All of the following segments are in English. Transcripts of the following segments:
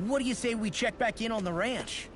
What do you say we check back in on the ranch?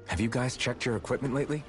Have you guys checked your equipment lately?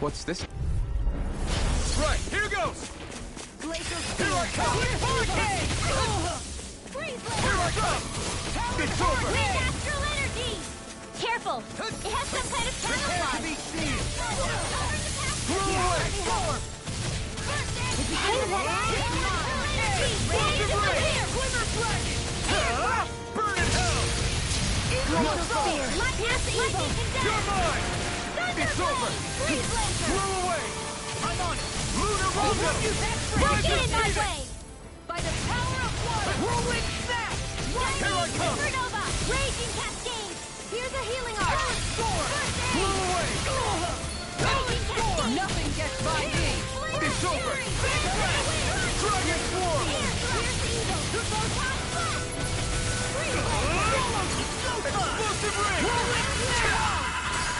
What's this? Right, here goes! Glacial Here I come! Hurricane! Freeze! Here I come! It's over! Great astral energy! Careful! It has some kind of Prepare to camouflage! be seen! Throw away! Did you hear that? Glimmer Dragon! Burn in hell! Glacial Spear! Lightning You're condemned! mine! It's over! Freeze Lancer! Throw away! I'm on it! Lunar Rondo! Get in my way! By the power of water! Whirlwind Snap! Here I come! Supernova! Raging Cascade! Here's a healing arc! Storm! First Throw aid! away! Raging Cascade! Nothing gets by me! It's over! Dragon Swarm! Here's the Eagle! Photon Blast! Freeze Lancer! Explosive Ring!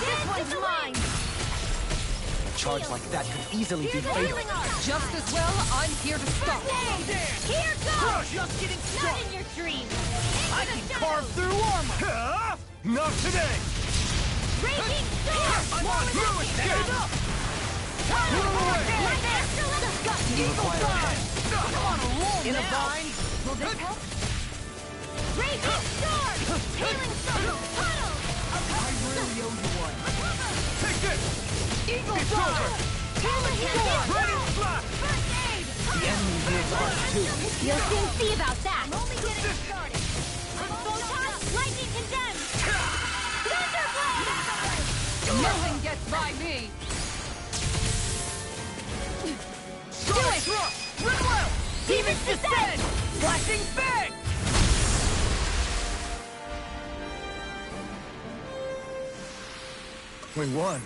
This one's mine! A charge like that could easily be Here's a fatal. healing arc! Just as well, I'm here to stop. First aid! Here goes! Just getting Not started! in your dreams! I can carve through armor! Huh? Not today! Raging Storm! I'm on No escape! You require a hand. I'm on a roll In a now! bind? Will this help? Raging Storm! Healing Storm! Puddle! I really owe you one. Take this! Eagle It's Fly! over! Healing Storm! Ready to slap! First aid! The enemy heals us too. You'll soon see about that! Only getting started! Photon Lightning condemned! Thunderblade! Nothing gets by me! Sonic Thrust! Run well! Demons descend! Flashing Fang! We won.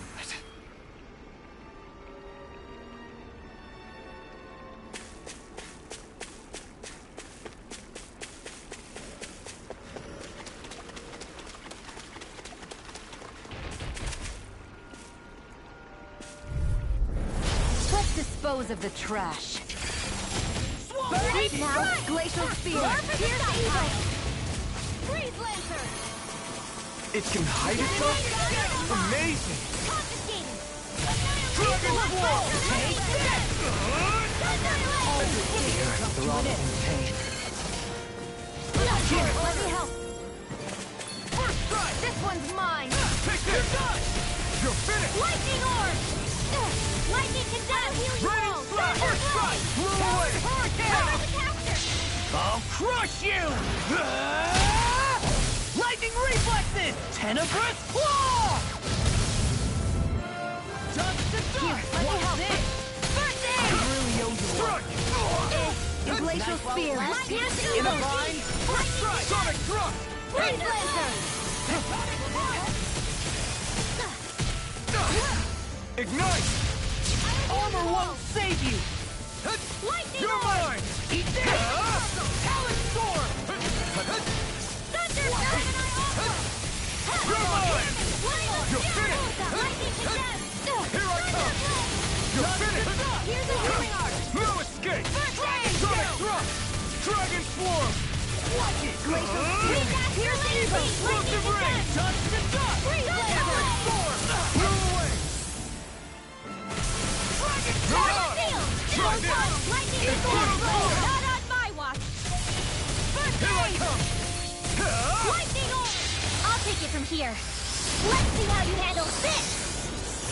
dispose of the trash. Burning Now, strike! glacial spear. Pierce evil! Freeze lancer! It can hide itself? Amazing! Confiscating! Dragon Swarm! Take this! They're all in pain. Here, let me help. First strike! This one's mine. Take this! You're done! You're finished! Lightning orb! Lightning condemn! Heal you Raining all! strike! First strike! Blew away! Cover the capture! I'll crush you! Lightning reflexes! Tenebrous claw! Dust to dust! Here, let me help. First I aid! really owe you one. Glacial spear. Pierce In a evil! bind! First strike! Sonic thrust! Freeze lancer! Ignite! Armor won't save you! Lightning You're orb! mine! Eat this! Talon sword! Thunder You're mine! You're finished! Lightning condemn! Here I come! You're finished! Here's a healing art! No escape! First aid! Sonic thrust! Dragon swarm! Watch it. Glacial spear. Pierce evil! Explosive ring! Dust to dust! Freeze lancer! Sword! Blew away! Dragon shield! Try this! Lightning It's storm! beautiful! Not on my watch! First Here I aid! come! Lightning orb! I'll take it from here. Let's see how you handle this!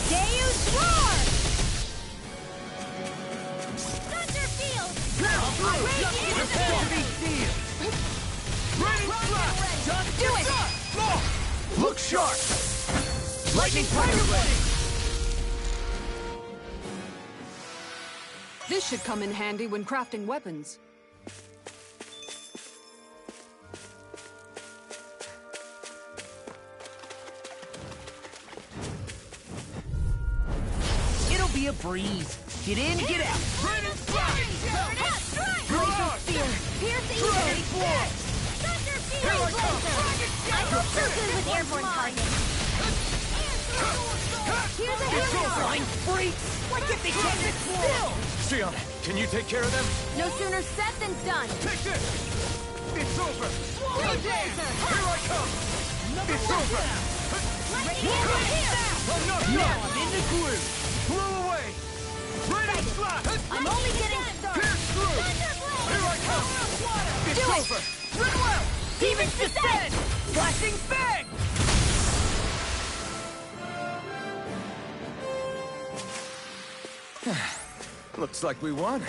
Deus roar! Thunder field! Prepare to be sealed! Raining slash! Dust to dust! Oh! Look sharp! Lightning fire ready! This should come in handy when crafting weapons. It'll be a breeze. Get in, get out. Raining slash! Glacial spear. Pierce evil. Dragon swarm! Thunder field! Here I come! I'm not so good with airborne targets. Here's a healing orb! Blind freaks! Why can't they get it still? Sion, can you take care of them? No sooner said than done. Take this! It's over! Freeze lancer! Here I come! It's over! I'm not done! I'm in the glue! Blow away! Raining slash! I'm only getting started. Pierce through! Here I come! It's Do it. over! Run well! Demons descend! Flashing bang! Looks like we won.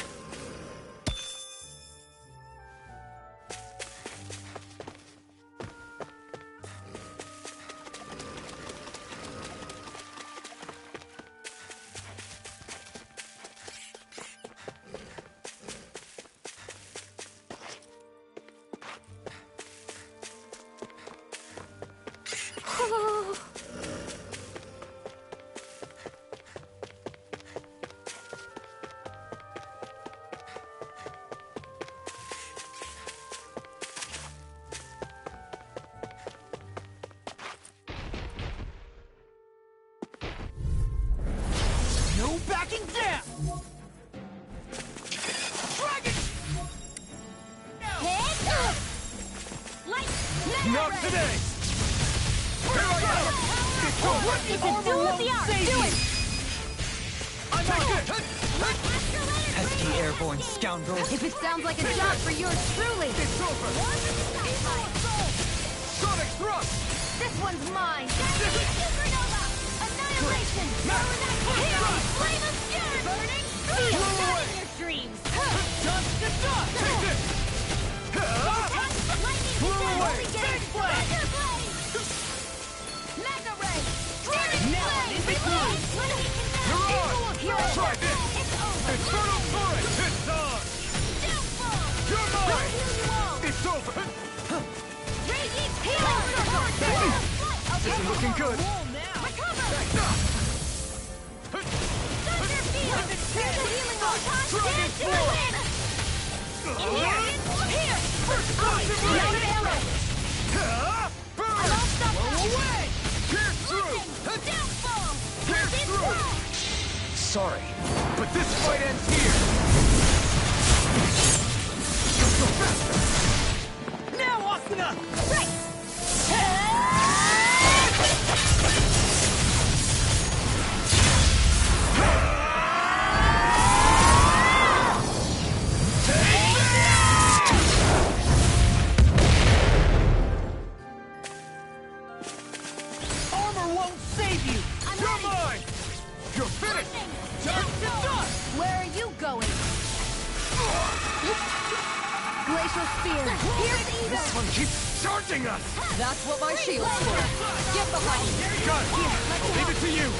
No backing down! Dragon! Head up! Light! Mega Not ray! today! Here I go! It's over! You can do with the art! Do it! I'm on it! Pesky airborne scoundrels. If it sounds like a job for yours truly. It's over! Sonic thrust! This one's mine. Supernova! Annihilation! Heroes! Flame of fury! Burning field! Blow Not away! in your dreams! Dust to dust! Take this! Lightning Blow condemn! away! Only Big getting blade! Thunder blade! Mega ray! Dragon Now I'm blade! in the glue! Lightning condemn! You're on! Evil of heroes! Try this! It's over! Infernal turret! It's on! Downfall! You're mine! Heal you all! It's over! Raging healing circle! This is looking good! Recover! Thunder field! Here's a healing orb! Dragon Dance in the wind! In here! Here! Explosive Now ring! the arrow! Burn! I'm all stuck Blow up. away! Pierce through! Downfall! Pierce Built-in through! throw! sorry, but this fight ends here! Go faster! Now, Asuna! Right! Armor won't save you! I'm You're ready. mine! You're finished! Time to die! Where are you going? Glacial Spear. Here's Ego. This one keeps charging us! That's what my shield's for. Get behind me. Got it! I'll leave it to you!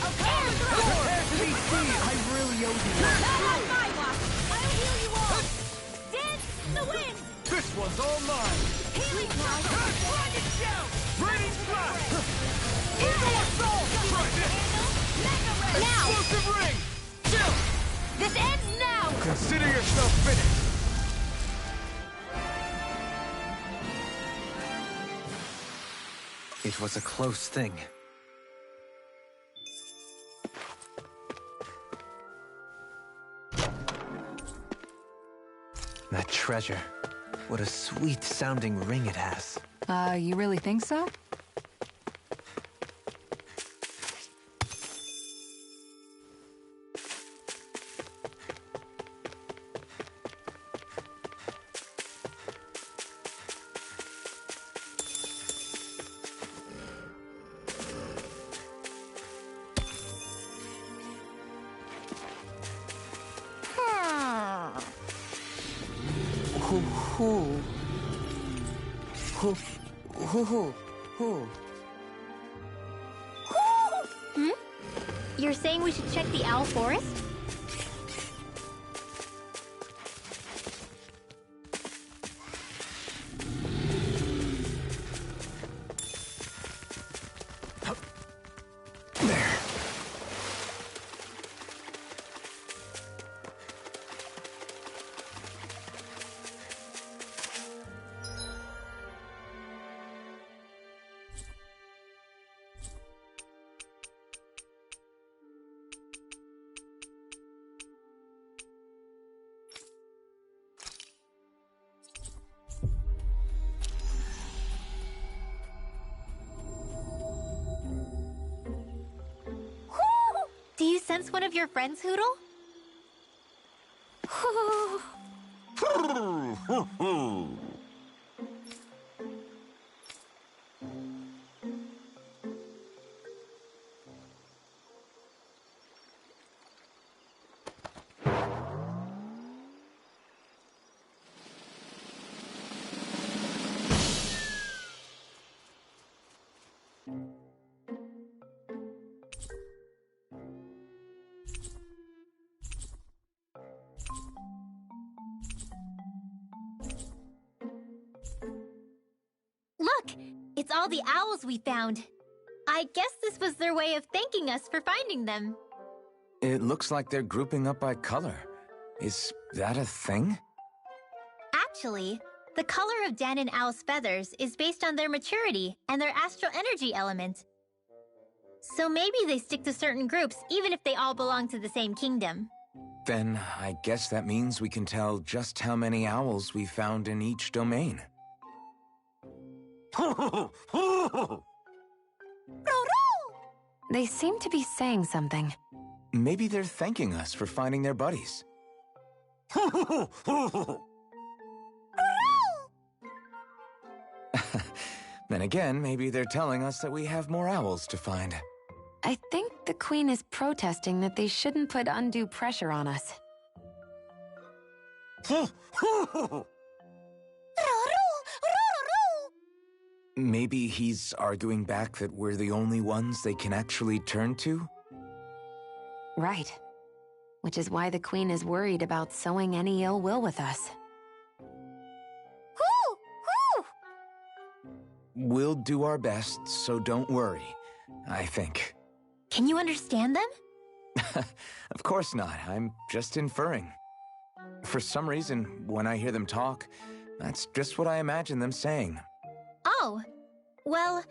Prepare to be seen! I really owe you one. Not on my watch! I'll heal you all! Dance the wind! This one's all mine! Healing circle! Dragon shout! Raining blast! Infinite soul! Try this! Mega red! Now! Explosive ring! Chill! This ends now! Consider yourself finished! It was a close thing. That treasure. What a sweet-sounding ring it has. You really think so? You're saying we should check the owl forest? There. Do you sense one of your friends, Hoodle? Look! It's all the owls we found. I guess this was their way of thanking us for finding them. It looks like they're grouping up by color. Is that a thing? Actually, the color of Dan and Owl's feathers is based on their maturity and their astral energy element. So maybe they stick to certain groups even if they all belong to the same kingdom. Then I guess that means we can tell just how many owls we found in each domain. They seem to be saying something. Maybe they're thanking us for finding their buddies. Then again, maybe they're telling us that we have more owls to find. I think the Queen is protesting that they shouldn't put undue pressure on us. Maybe he's arguing back that we're the only ones they can actually turn to? Right. Which is why the Queen is worried about sowing any ill will with us. We'll do our best, so don't worry, I think. Can you understand them? Of course not. I'm just inferring. For some reason, when I hear them talk, that's just what I imagine them saying. Oh, well,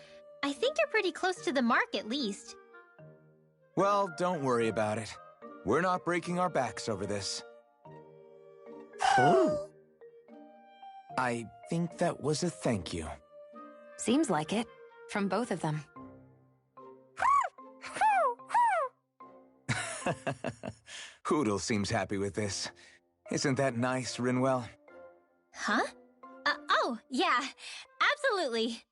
I think you're pretty close to the mark at least. Well, don't worry about it. We're not breaking our backs over this. I think that was a thank you. Seems like it. From both of them. Hoodle seems happy with this. Isn't that nice, Rinwell? Huh? Oh, yeah, absolutely.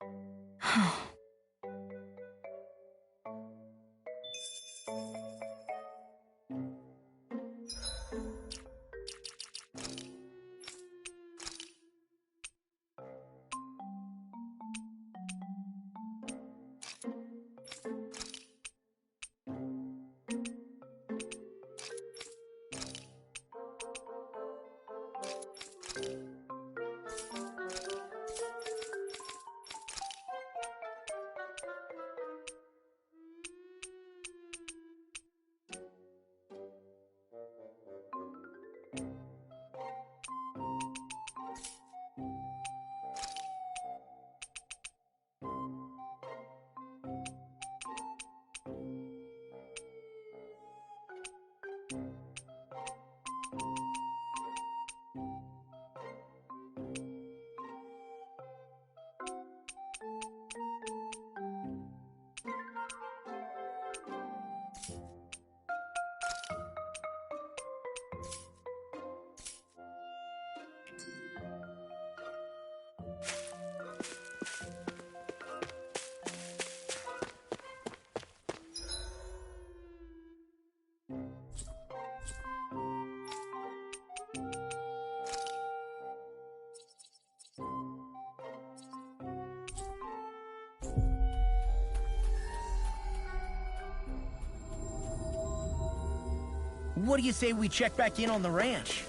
What do you say we check back in on the ranch?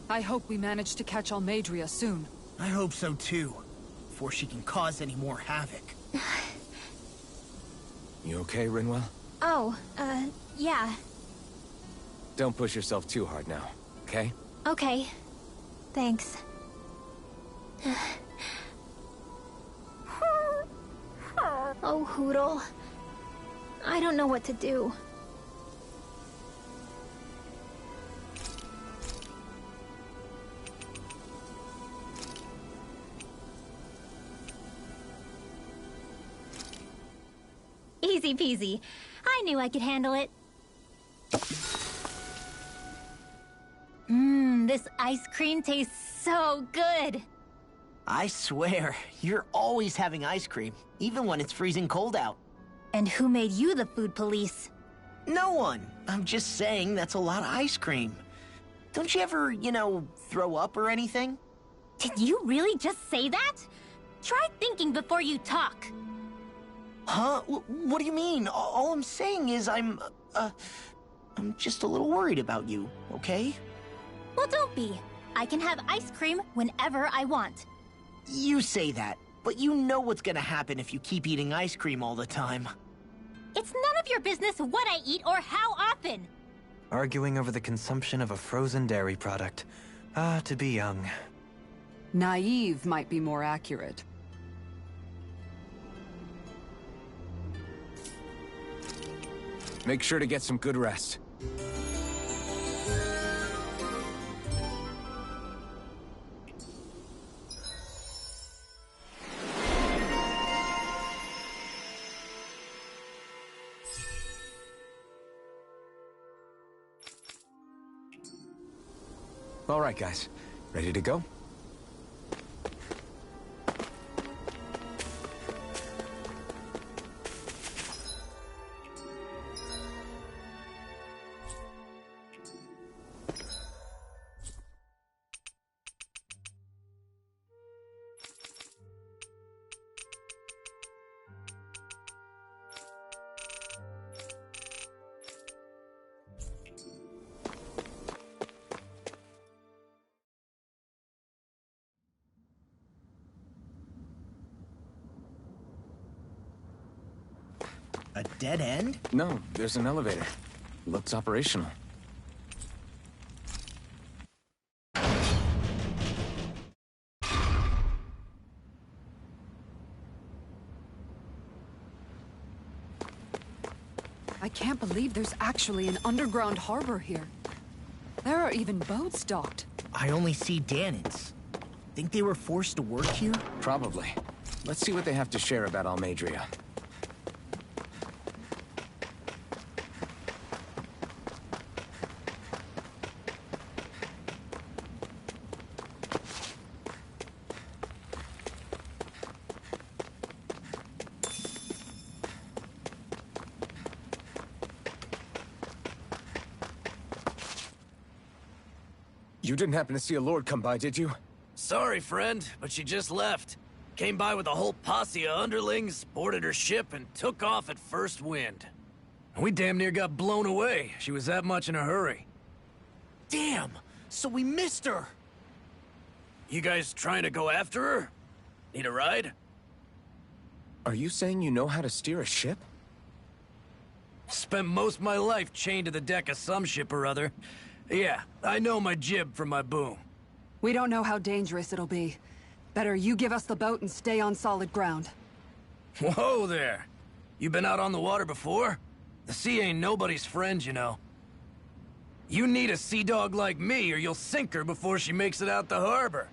I hope we manage to catch Almadria soon. I hope so too, before she can cause any more havoc. You okay, Rinwell? Oh, yeah. Don't push yourself too hard now, okay? Okay. Thanks. Oh, Hoodle. I don't know what to do. Easy peasy. I knew I could handle it. This ice cream tastes so good. I swear, you're always having ice cream, even when it's freezing cold out. And who made you the food police? No one. I'm just saying that's a lot of ice cream. Don't you ever, throw up or anything? Did you really just say that? Try thinking before you talk. Huh? What do you mean? All I'm saying is I'm just a little worried about you, okay? Well, don't be. I can have ice cream whenever I want. You say that, but you know what's gonna happen if you keep eating ice cream all the time. It's none of your business what I eat or how often. Arguing over the consumption of a frozen dairy product. Ah, to be young. Naive might be more accurate. Make sure to get some good rest. All right, guys. Ready to go? A dead end? No, there's an elevator. Looks operational. I can't believe there's actually an underground harbor here. There are even boats docked. I only see Danans. Think they were forced to work here? Probably. Let's see what they have to share about Almadria. You didn't happen to see a lord come by, did you? Sorry, friend, but she just left. Came by with a whole posse of underlings, boarded her ship, and took off at first wind. We damn near got blown away. She was that much in a hurry. Damn! So we missed her! You guys trying to go after her? Need a ride? Are you saying you know how to steer a ship? Spent most of my life chained to the deck of some ship or other. Yeah, I know my jib from my boom. We don't know how dangerous it'll be. Better you give us the boat and stay on solid ground. Whoa there! You been out on the water before? The sea ain't nobody's friend, you know. You need a sea dog like me, or you'll sink her before she makes it out the harbor.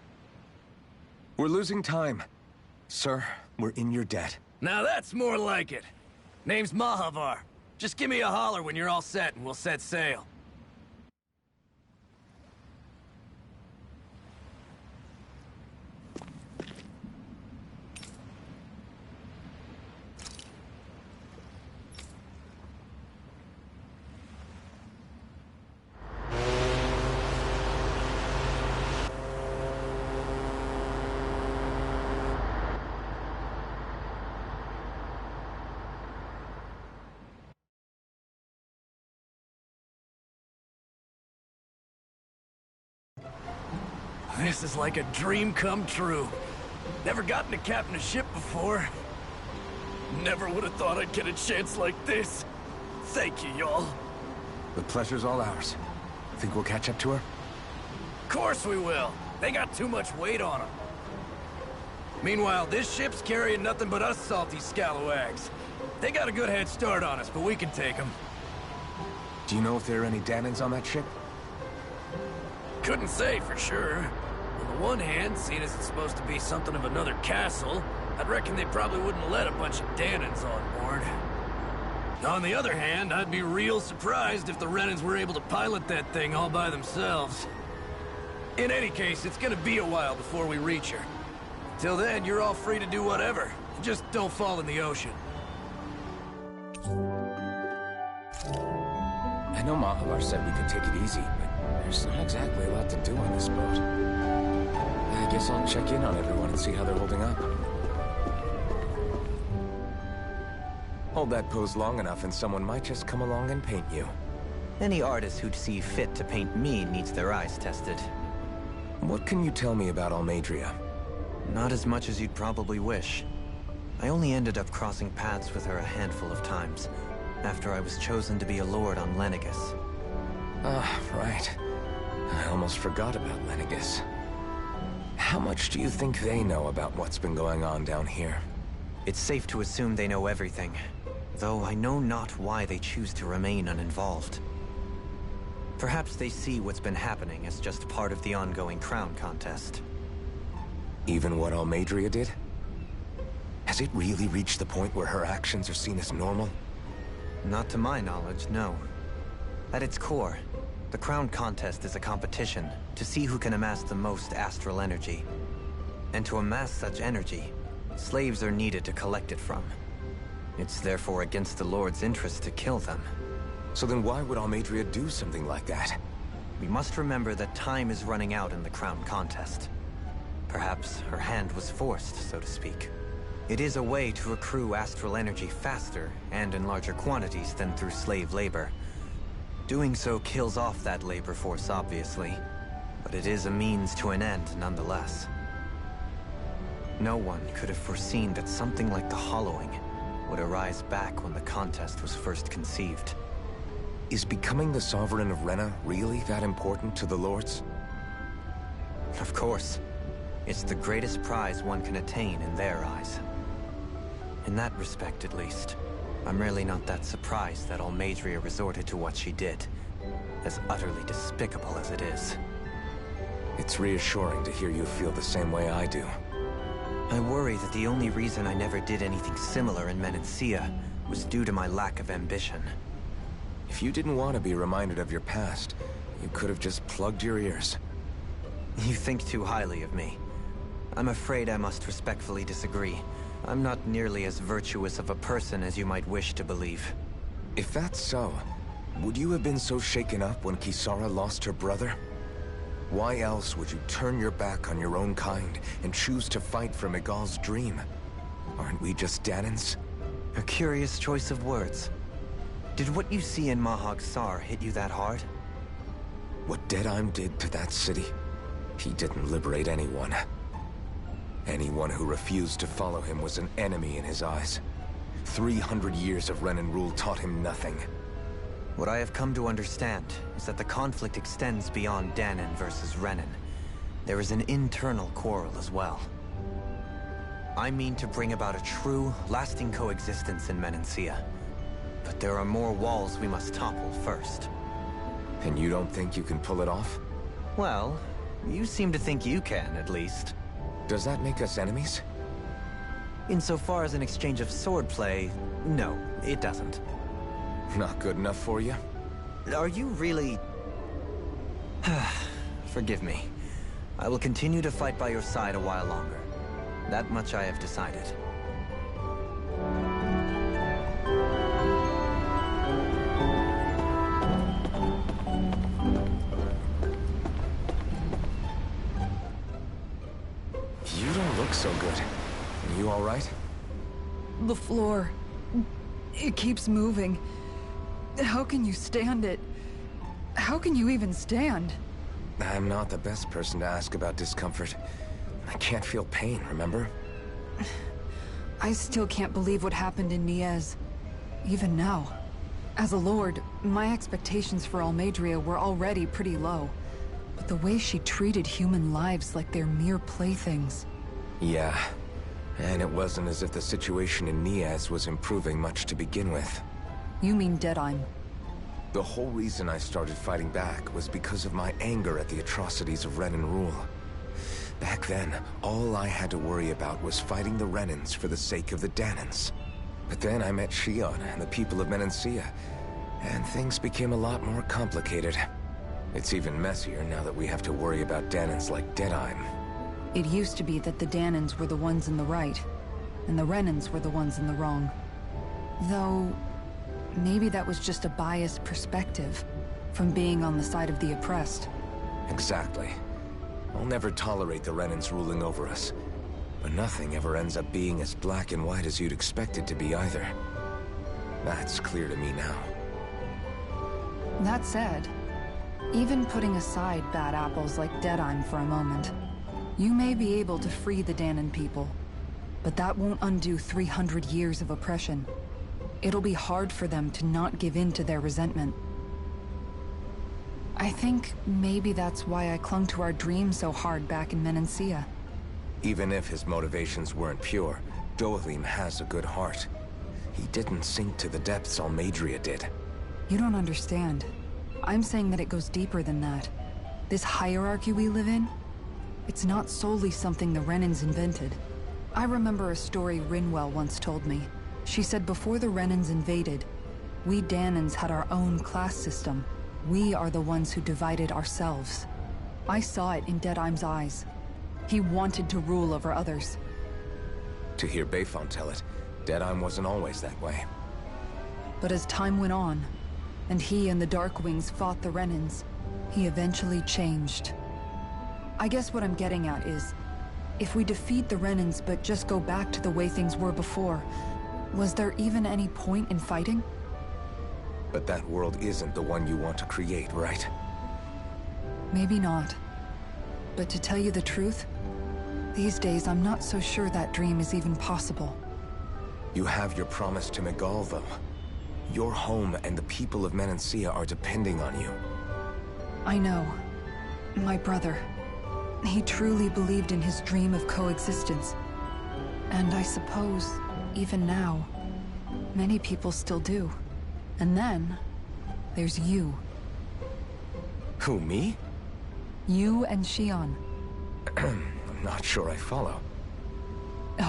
We're losing time. Sir, we're in your debt. Now that's more like it. Name's Mahavar. Just give me a holler when you're all set and we'll set sail. This is like a dream come true. Never gotten to captain a ship before. Never would have thought I'd get a chance like this. Thank you, y'all. The pleasure's all ours. Think we'll catch up to her? Of course we will. They got too much weight on them. Meanwhile, this ship's carrying nothing but us salty scalawags. They got a good head start on us, but we can take them. Do you know if there are any Danans on that ship? Couldn't say for sure. On the one hand, seeing as it's supposed to be something of another castle, I'd reckon they probably wouldn't let a bunch of Danans on board. On the other hand, I'd be real surprised if the Renans were able to pilot that thing all by themselves. In any case, it's gonna be a while before we reach her. Till then, you're all free to do whatever. Just don't fall in the ocean. I know Mahavar said we could take it easy, but there's not exactly a lot to do on this boat. I guess I'll check in on everyone and see how they're holding up. Hold that pose long enough and someone might just come along and paint you. Any artist who'd see fit to paint me needs their eyes tested. What can you tell me about Almadria? Not as much as you'd probably wish. I only ended up crossing paths with her a handful of times, after I was chosen to be a lord on Lenegus. Ah, right. I almost forgot about Lenegus. How much do you think they know about what's been going on down here? It's safe to assume they know everything, though I know not why they choose to remain uninvolved. Perhaps they see what's been happening as just part of the ongoing crown contest. Even what Almadria did? Has it really reached the point where her actions are seen as normal? Not to my knowledge, no. At its core, the crown contest is a competition to see who can amass the most astral energy. And to amass such energy, slaves are needed to collect it from. It's therefore against the Lord's interest to kill them. So then why would Almadria do something like that? We must remember that time is running out in the crown contest. Perhaps her hand was forced, so to speak. It is a way to accrue astral energy faster and in larger quantities than through slave labor. Doing so kills off that labor force, obviously, but it is a means to an end nonetheless. No one could have foreseen that something like the Hollowing would arise back when the contest was first conceived. Is becoming the Sovereign of Rena really that important to the Lords? Of course. It's the greatest prize one can attain in their eyes. In that respect, at least, I'm really not that surprised that Almadria resorted to what she did, as utterly despicable as it is. It's reassuring to hear you feel the same way I do. I worry that the only reason I never did anything similar in Menancia was due to my lack of ambition. If you didn't want to be reminded of your past, you could have just plugged your ears. You think too highly of me. I'm afraid I must respectfully disagree. I'm not nearly as virtuous of a person as you might wish to believe. If that's so, would you have been so shaken up when Kisara lost her brother? Why else would you turn your back on your own kind and choose to fight for Miguel's dream? Aren't we just Danans? A curious choice of words. Did what you see in Mahag Sar hit you that hard? What Deadheim did to that city, he didn't liberate anyone. Anyone who refused to follow him was an enemy in his eyes. 300 years of Renan rule taught him nothing. What I have come to understand is that the conflict extends beyond Danan versus Renan. There is an internal quarrel as well. I mean to bring about a true, lasting coexistence in Menancia. But there are more walls we must topple first. And you don't think you can pull it off? Well, you seem to think you can, at least. Does that make us enemies? Insofar as an exchange of swordplay, no, it doesn't. Not good enough for you? Are you really... Forgive me. I will continue to fight by your side a while longer. That much I have decided. You don't look so good. You all right? The floor. It keeps moving. How can you stand it? How can you even stand? I'm not the best person to ask about discomfort. I can't feel pain, remember? I still can't believe what happened in Niez. Even now. As a lord, my expectations for Almadria were already pretty low. But the way she treated human lives like they're mere playthings. Yeah. And it wasn't as if the situation in Niaz was improving much to begin with. You mean Deadheim? The whole reason I started fighting back was because of my anger at the atrocities of Renan rule. Back then, all I had to worry about was fighting the Renans for the sake of the Danans. But then I met Shion and the people of Menancia, and things became a lot more complicated. It's even messier now that we have to worry about Danans like Deadheim. It used to be that the Danans were the ones in the right, and the Renans were the ones in the wrong. Though, maybe that was just a biased perspective, from being on the side of the oppressed. Exactly. I'll never tolerate the Renans ruling over us. But nothing ever ends up being as black and white as you'd expect it to be either. That's clear to me now. That said, even putting aside bad apples like Deadheim for a moment, you may be able to free the Danan people, but that won't undo 300 years of oppression. It'll be hard for them to not give in to their resentment. I think maybe that's why I clung to our dream so hard back in Menancia. Even if his motivations weren't pure, Dohalim has a good heart. He didn't sink to the depths Almadria did. You don't understand. I'm saying that it goes deeper than that. This hierarchy we live in, it's not solely something the Renans invented. I remember a story Rinwell once told me. She said before the Renans invaded, we Danans had our own class system. We are the ones who divided ourselves. I saw it in Deadheim's eyes. He wanted to rule over others. To hear Bayfont tell it, Deadheim wasn't always that way. But as time went on, and he and the Darkwings fought the Renans, he eventually changed. I guess what I'm getting at is, if we defeat the Renans but just go back to the way things were before, was there even any point in fighting? But that world isn't the one you want to create, right? Maybe not. But to tell you the truth, these days I'm not so sure that dream is even possible. You have your promise to Miguel, though. Your home and the people of Menancia are depending on you. I know. My brother. He truly believed in his dream of coexistence. And I suppose, even now, many people still do. And then, there's you. Who, me? You and Xion. I'm not sure I follow.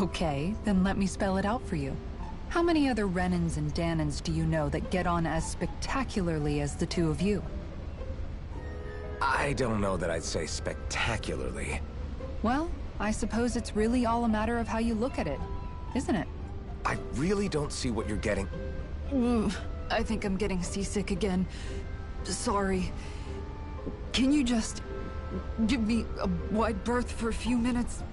Okay, then let me spell it out for you. How many other Renans and Danans do you know that get on as spectacularly as the two of you? I don't know that I'd say spectacularly. Well, I suppose it's really all a matter of how you look at it, isn't it? I really don't see what you're getting. I think I'm getting seasick again. Sorry. Can you just give me a wide berth for a few minutes?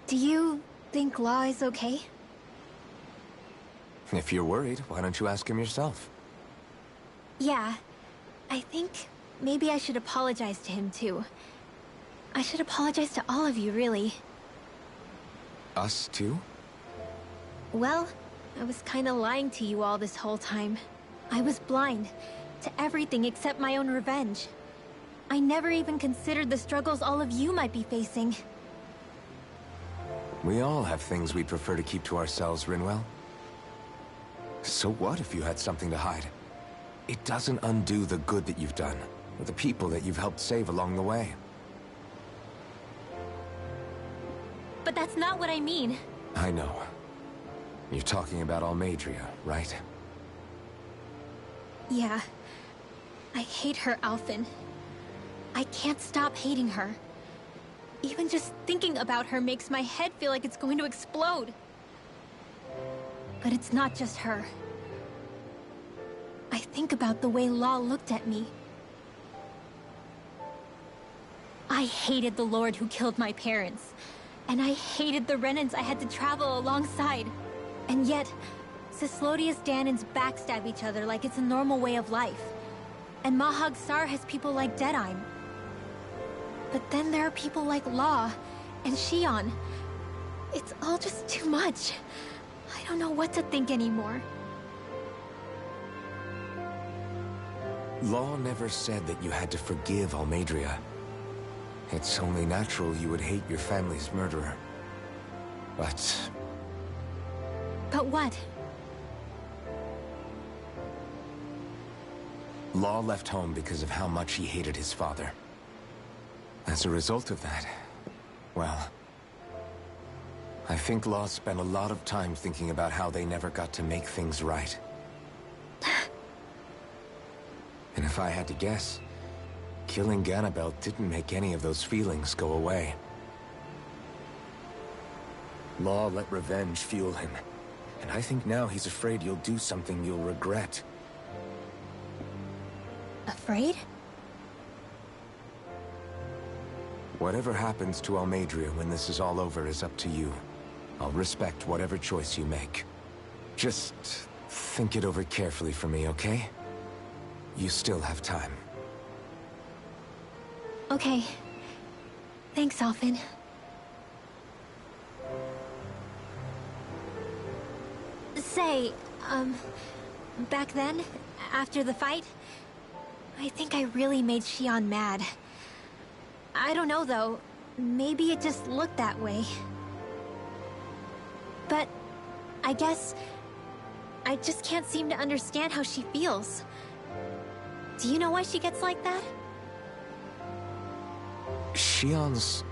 Do you think Law is okay? If you're worried, why don't you ask him yourself? Yeah. I think maybe I should apologize to him too. I should apologize to all of you, really. Us too? Well, I was kinda lying to you all this whole time. I was blind to everything except my own revenge. I never even considered the struggles all of you might be facing. We all have things we'd prefer to keep to ourselves, Rinwell. So what if you had something to hide? It doesn't undo the good that you've done, or the people that you've helped save along the way. But that's not what I mean. I know. You're talking about Almadria, right? Yeah. I hate her, Alphen. I can't stop hating her. Even just thinking about her makes my head feel like it's going to explode. But it's not just her. I think about the way Law looked at me. I hated the Lord who killed my parents. And I hated the Renans I had to travel alongside. And yet, Cislodius Danans backstab each other like it's a normal way of life. And Mahag Sar has people like Deadime. But then there are people like Law and Xion. It's all just too much. I don't know what to think anymore. Law never said that you had to forgive Almadria. It's only natural you would hate your family's murderer. But what? Law left home because of how much he hated his father. As a result of that, well, I think Law spent a lot of time thinking about how they never got to make things right. And if I had to guess, killing Ganabel didn't make any of those feelings go away. Law let revenge fuel him, and I think now he's afraid you'll do something you'll regret. Afraid? Whatever happens to Almadria when this is all over is up to you. I'll respect whatever choice you make. Just think it over carefully for me, okay? You still have time. Okay. Thanks, Alphen. Say, back then, after the fight, I think I really made Xion mad. I don't know, though. Maybe it just looked that way. But I guess I just can't seem to understand how she feels. Do you know why she gets like that? Xion's...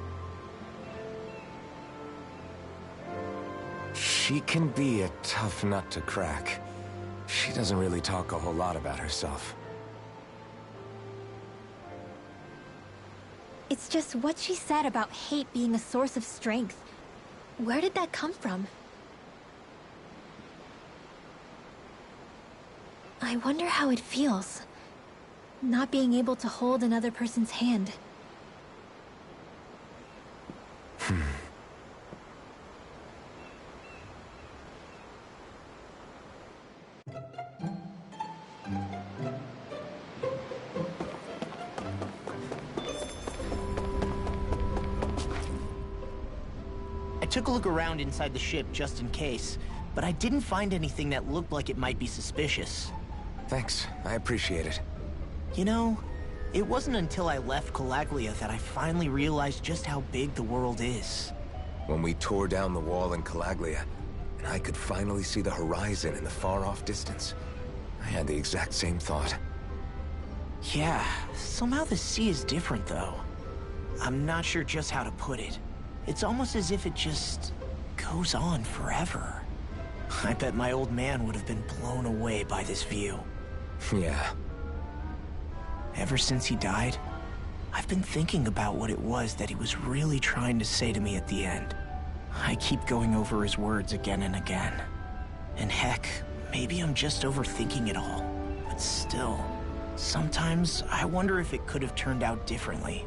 She can be a tough nut to crack. She doesn't really talk a whole lot about herself. It's just what she said about hate being a source of strength. Where did that come from? I wonder how it feels, not being able to hold another person's hand. I took a look around inside the ship just in case, but I didn't find anything that looked like it might be suspicious. Thanks, I appreciate it. You know, it wasn't until I left Calaglia that I finally realized just how big the world is. When we tore down the wall in Calaglia, and I could finally see the horizon in the far-off distance, I had the exact same thought. Yeah, somehow the sea is different though. I'm not sure just how to put it. It's almost as if it just goes on forever. I bet my old man would have been blown away by this view. Yeah. Ever since he died, I've been thinking about what it was that he was really trying to say to me at the end. I keep going over his words again and again. And heck, maybe I'm just overthinking it all. But still, sometimes I wonder if it could have turned out differently.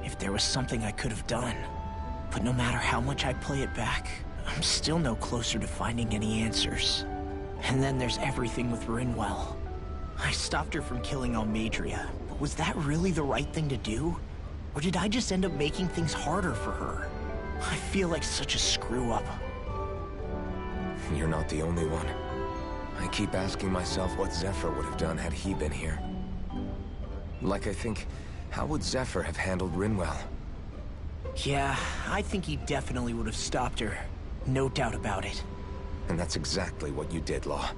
If there was something I could have done. But no matter how much I play it back, I'm still no closer to finding any answers. And then there's everything with Rinwell. I stopped her from killing Almadria, but was that really the right thing to do? Or did I just end up making things harder for her? I feel like such a screw-up. You're not the only one. I keep asking myself what Zephyr would have done had he been here. Like I think, how would Zephyr have handled Rinwell? Yeah, I think he definitely would have stopped her. No doubt about it. And that's exactly what you did, Law.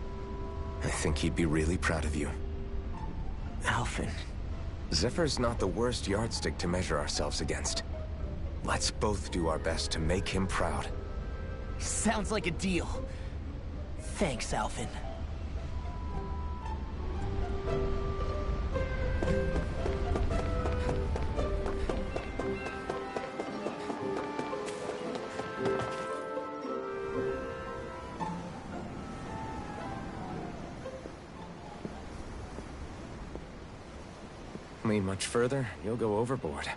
I think he'd be really proud of you. Alphen. Zephyr's not the worst yardstick to measure ourselves against. Let's both do our best to make him proud. Sounds like a deal. Thanks, Alphen. Lean much further, you'll go overboard.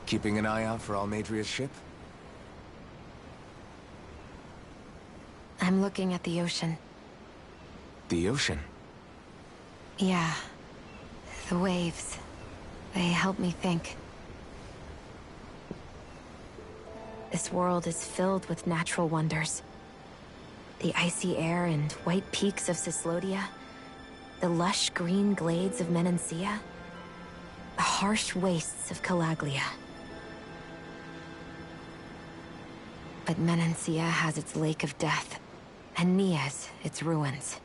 Keeping an eye out for Almadria's ship? I'm looking at the ocean. The ocean? Yeah. The waves. They help me think. This world is filled with natural wonders. The icy air and white peaks of Cyslodia, the lush green glades of Menancia, the harsh wastes of Calaglia. But Menancia has its Lake of Death, and Nias its ruins.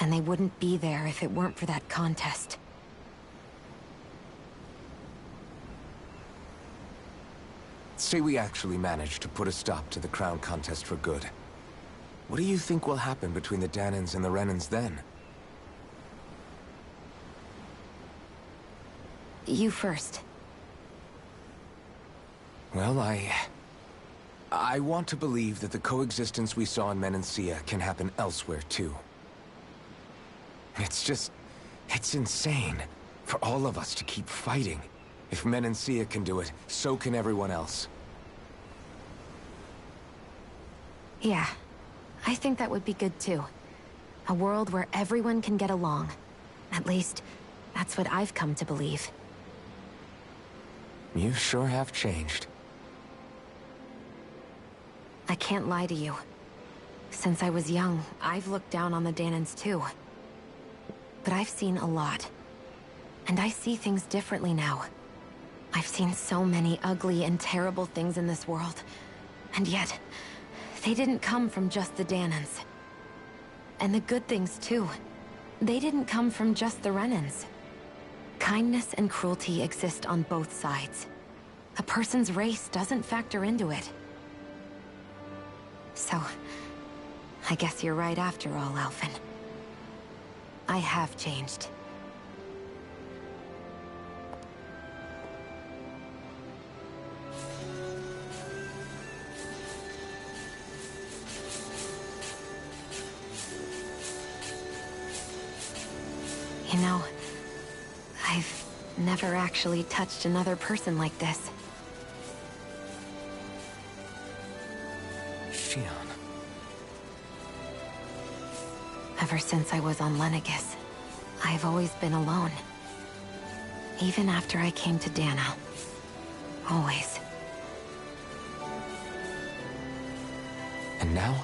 And they wouldn't be there if it weren't for that contest. Say we actually manage to put a stop to the crown contest for good. What do you think will happen between the Danans and the Renans then? You first. Well, I want to believe that the coexistence we saw in Menancia can happen elsewhere, too. It's insane for all of us to keep fighting. If Menancia can do it, so can everyone else. Yeah, I think that would be good too. A world where everyone can get along. At least, that's what I've come to believe. You sure have changed. I can't lie to you. Since I was young, I've looked down on the Danans too. But I've seen a lot. And I see things differently now. I've seen so many ugly and terrible things in this world. And yet, they didn't come from just the Danans. And the good things too. They didn't come from just the Renans. Kindness and cruelty exist on both sides. A person's race doesn't factor into it. So, I guess you're right after all, Alphen. I have changed. You know, I've never actually touched another person like this. Shion. Ever since I was on Lenegis, I've always been alone. Even after I came to Dana. Always. And now?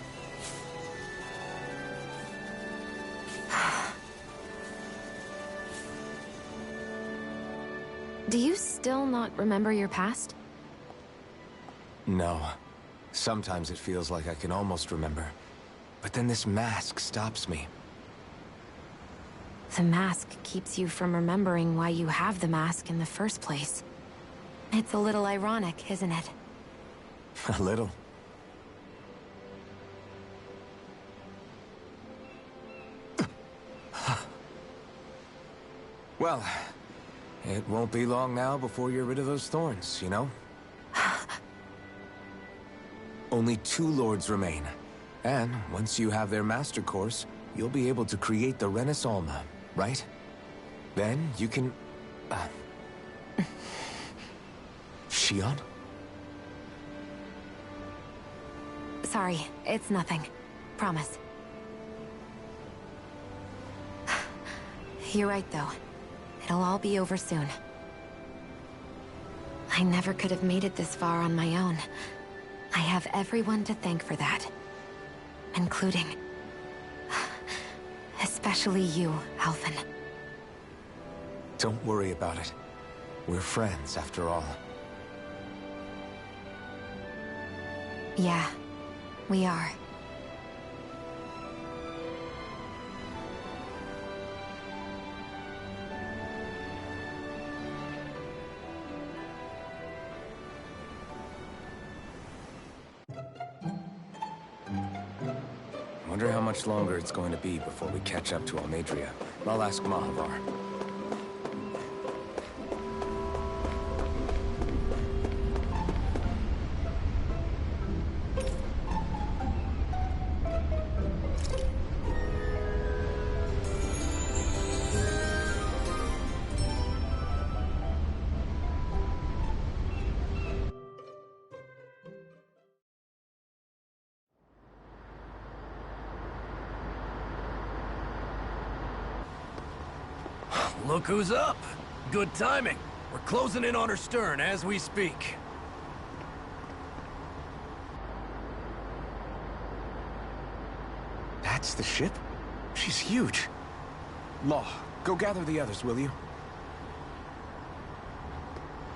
Do you still not remember your past? No. Sometimes it feels like I can almost remember. But then this mask stops me. The mask keeps you from remembering why you have the mask in the first place. It's a little ironic, isn't it? A little. Well, it won't be long now before you're rid of those thorns, you know? Only 2 lords remain. And once you have their master course, you'll be able to create the Renis Alma, right? Then you can... Shion? Sorry, it's nothing. Promise. You're right, though. It'll all be over soon. I never could have made it this far on my own. I have everyone to thank for that. Including... especially you, Alvin. Don't worry about it. We're friends, after all. Yeah, we are. Wonder how much longer it's going to be before we catch up to Almadria. I'll ask Mahavar. Look who's up! Good timing. We're closing in on her stern as we speak. That's the ship? She's huge. Law, go gather the others, will you?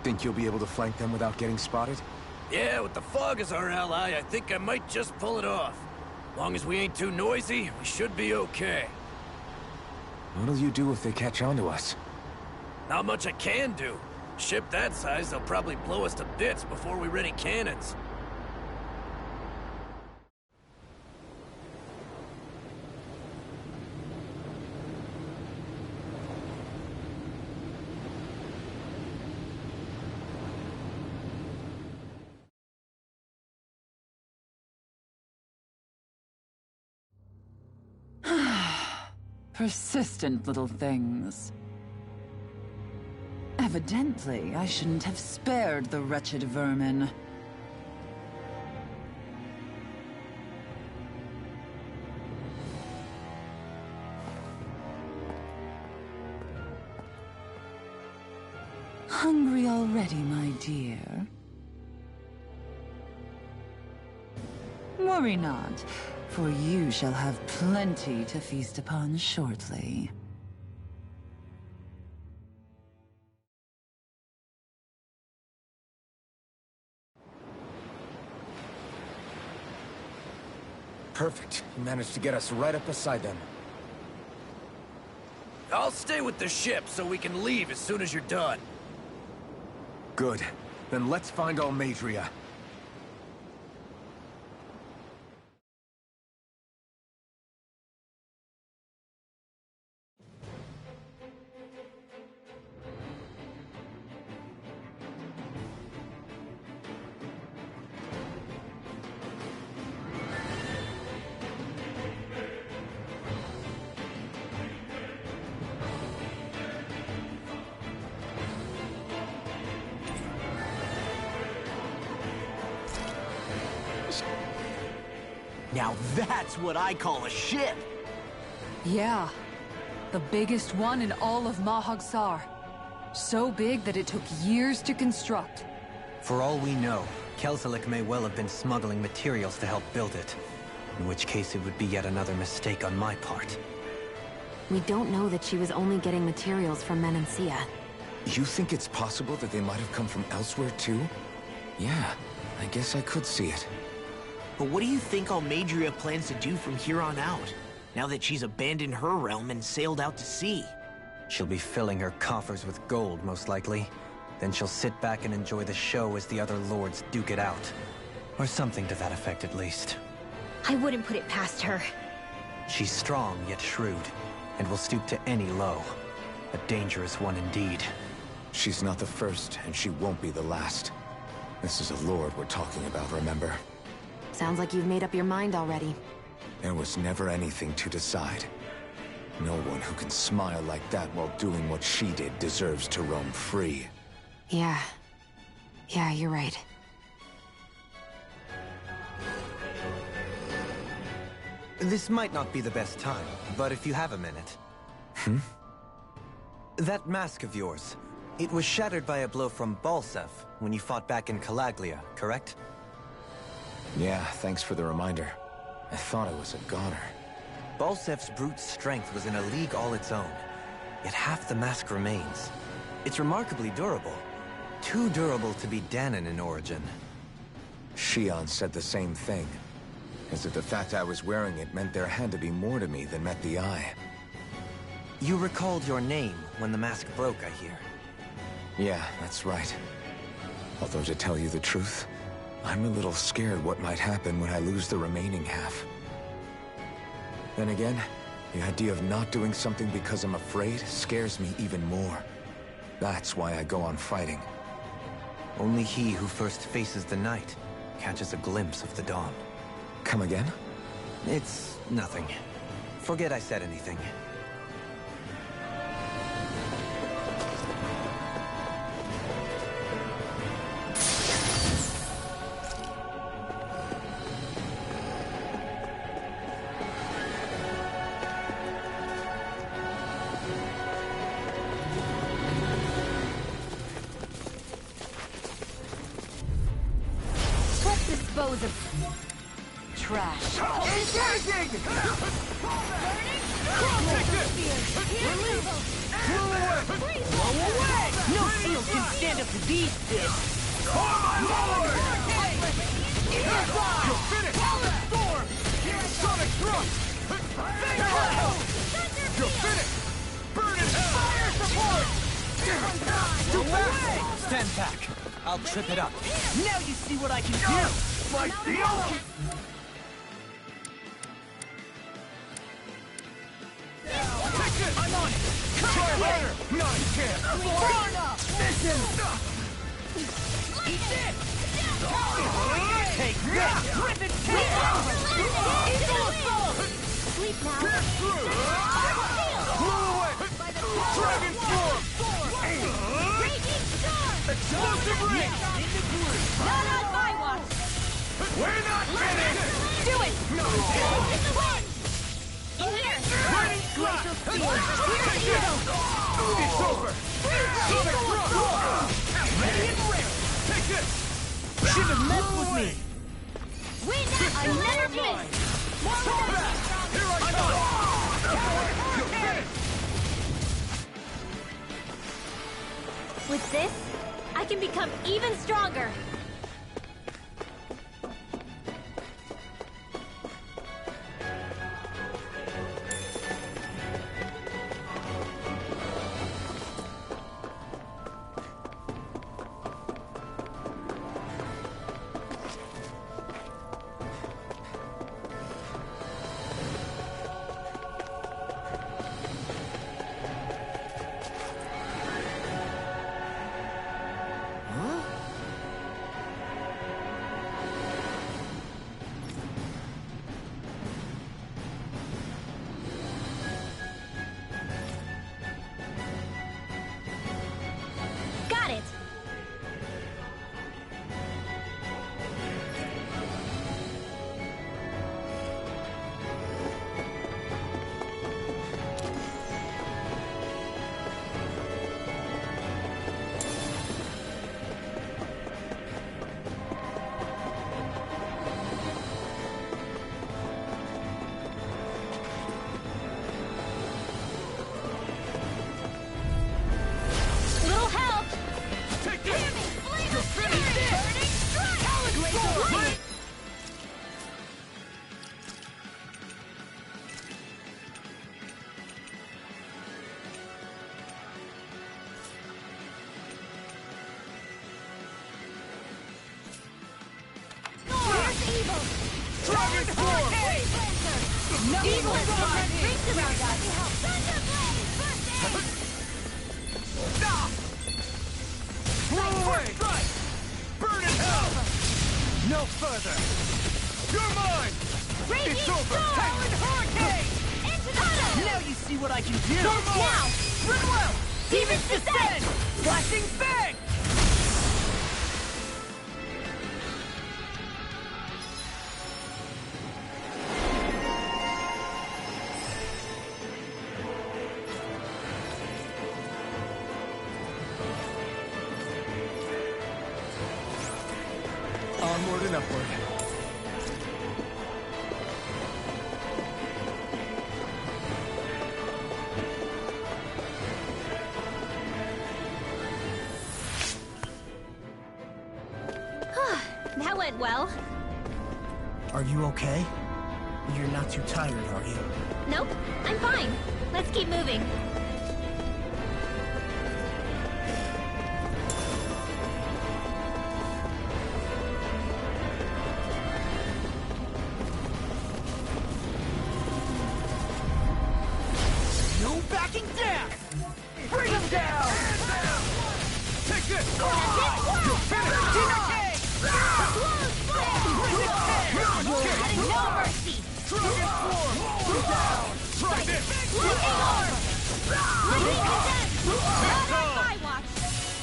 Think you'll be able to flank them without getting spotted? Yeah, with the fog as our ally, I think I might just pull it off. Long as we ain't too noisy, we should be okay. What'll you do if they catch on to us? Not much I can do. Ship that size, they'll probably blow us to bits before we ready cannons. Persistent little things. Evidently, I shouldn't have spared the wretched vermin. Hungry already, my dear? Worry not, for you shall have plenty to feast upon shortly. Perfect. You managed to get us right up beside them. I'll stay with the ship so we can leave as soon as you're done. Good. Then let's find Almadria. Now that's what I call a ship! Yeah. The biggest one in all of Mahagsar. So big that it took years to construct. For all we know, Kelzelik may well have been smuggling materials to help build it. In which case it would be yet another mistake on my part. We don't know that she was only getting materials from Menancia. You think it's possible that they might have come from elsewhere too? Yeah, I guess I could see it. But what do you think Almadria plans to do from here on out, now that she's abandoned her realm and sailed out to sea? She'll be filling her coffers with gold, most likely. Then she'll sit back and enjoy the show as the other lords duke it out. Or something to that effect, at least. I wouldn't put it past her. She's strong, yet shrewd, and will stoop to any low. A dangerous one indeed. She's not the first, and she won't be the last. This is a lord we're talking about, remember? Sounds like you've made up your mind already. There was never anything to decide. No one who can smile like that while doing what she did deserves to roam free. Yeah. Yeah, you're right. This might not be the best time, but if you have a minute... That mask of yours, it was shattered by a blow from Balsev when you fought back in Calaglia, correct? Yeah, thanks for the reminder. I thought I was a goner. Balsev's brute strength was in a league all its own, yet half the mask remains. It's remarkably durable. Too durable to be Danon in origin. Shion said the same thing. As if the fact I was wearing it meant there had to be more to me than met the eye. You recalled your name when the mask broke, I hear. Yeah, that's right. Although to tell you the truth, I'm a little scared what might happen when I lose the remaining half. Then again, the idea of not doing something because I'm afraid scares me even more. That's why I go on fighting. Only he who first faces the night catches a glimpse of the dawn. Come again? It's nothing. Forget I said anything. Let's dispose of trash. Engaging! No shield can stand up to these fists. You're finished! Storm! Sonic thrust! You're finished! Burn it! Fire support! Too fast! Stand back. I'll trip it up. Now you see what I can do. Like the ocean! I'm on it! Try harder! Not a chance! Listen! Eat this. Take this. Rip it Sleep now. Pierce through! Blow away! Dragon form! Raging storm! Explosive ring! Not on my watch! We're not finished! Do it! No! It's the wind! In here! Lightning strike! Take this! It's over! Sonic thrust! Ready and rare! Take this! Should have messed with me. Wind action never missed! More Fall with back! that! Here I come! You're finished! With this, I can become even stronger! Dragon Form! Evil has spread rings around us. Blow away! Burn in hell! No further! You're mine! It's over! Talon Hurricane! Into the tunnel! Now you see what I can do! Now! Rinwell! Demon's Descent! Flashing Bang! Onward and upward. That went well. Are you okay? You're not too tired, are you? Nope, I'm fine. Let's keep moving. No backing down! Bring him down! Take this! You're finished! Decay! No mercy! Dragon Form! Down! Try this! Lightning Orb! Lightning Condensed! Not on my watch!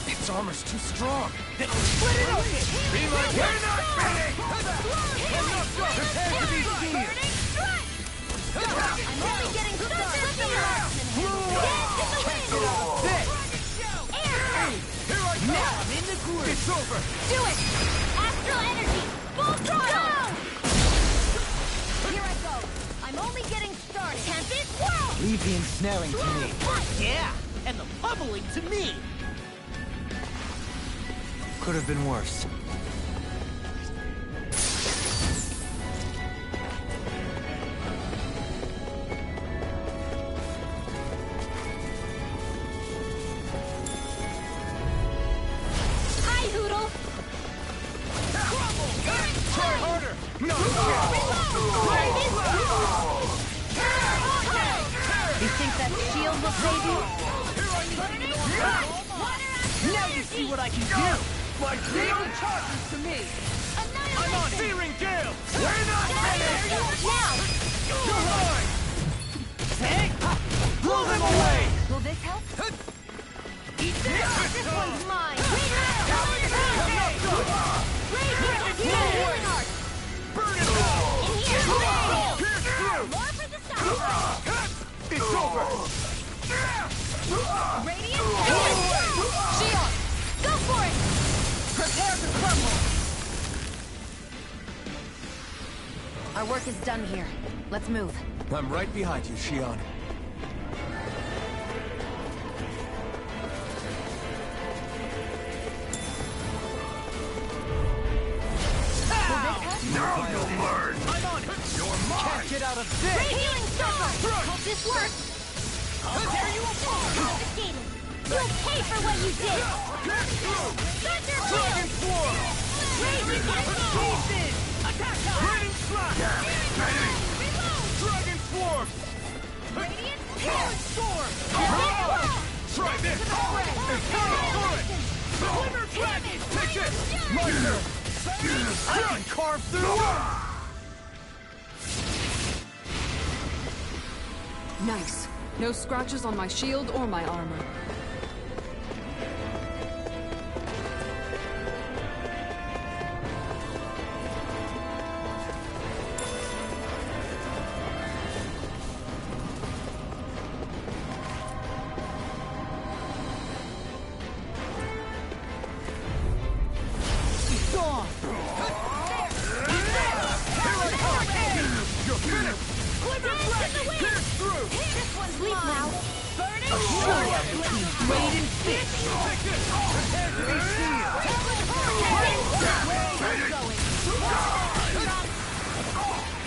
Its armor's too strong. Then split it open! Be my We're not ready! Enough done! Prepare to be sealed! I'm only getting started! Dance in the wind! This! Air! Here I come! Now I'm in the groove! It's over! Do it! Astral energy! Full throttle! Here I go! I'm only getting started! Tempest Whirl! Leave the ensnaring to me. Yeah! And the bubbling to me! Could have been worse. Hi, Hoodle! Try harder! No! You think that shield will save you? Now you see what I can do! My gale charges to me! I'm on Searing Gale! We're not ready! Now! You're mine! Take! Blow them away! Will this help? Eat This one's mine! Healing Art! Burn it all! In here! Pierce through! More for the side! It's over! Radiant! Shield! Go for it! Prepare to crumble! Our work is done here. Let's move. I'm right behind you, Shion. Now you'll learn! I'm on it! You're mine! Can't get out of this! Healing Circle! Hope this works! How dare you apart! Confiscated! You'll pay for what you did! Get through! Thunder Dragon Form! Radiant Pieces! Attack! Raining Slash! Dragon Form! Radiant Healing Storm! Try this! Imperial Turret! Glimmer Dragon! Take it! My turn! I can carve through! Nice. No scratches on my shield or my armor. Gone! You're finished! Glimmer Dragon! Pierce through! Sleep now! Blade and fish! Take it! Prepare to be sealed!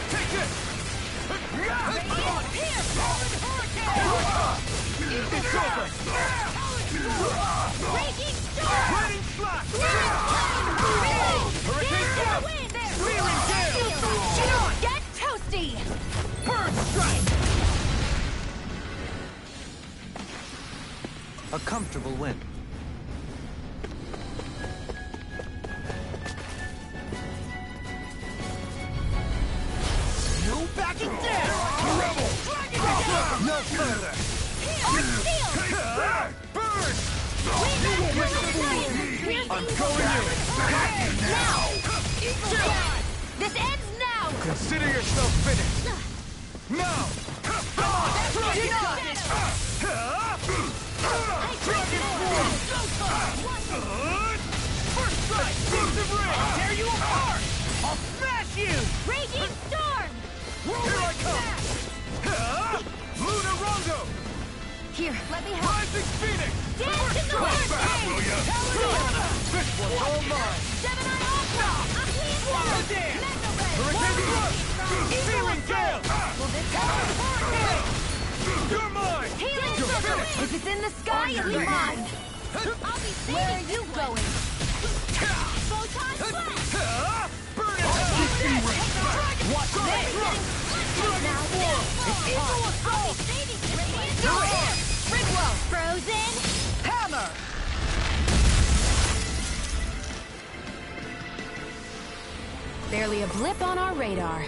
Take it! It's over! Breaking Storm! Raining Slash! Hurricane Hurricane Force! Searing Gale! A comfortable win. No backing down! Rebel! No further! Burn! I'm going in! Now! This ends now! Consider yourself finished! Now! Come on! Do not! Dragon Form! First strike! Explosive ring! I'll tear you apart! I'll smash you! Raging storm! Here I come! Luna Rondo! Here, let me help. Rising Phoenix! Dance in the Back, hurricane! will ya? This one's all mine! Gemini Ultra! Swallow dance! Hurricane Thrust! Searing Gale! Will this help? Hurricane! You're mine! Healing You're circle! finished! If it's in the sky, it'll be mine! I'll be saving. Where are you going? Photon blast! Burn it out! Watch this! Now form! It's Eagle Assault! Do it! Ridwell! Frozen! Hammer! Barely a blip on our radar.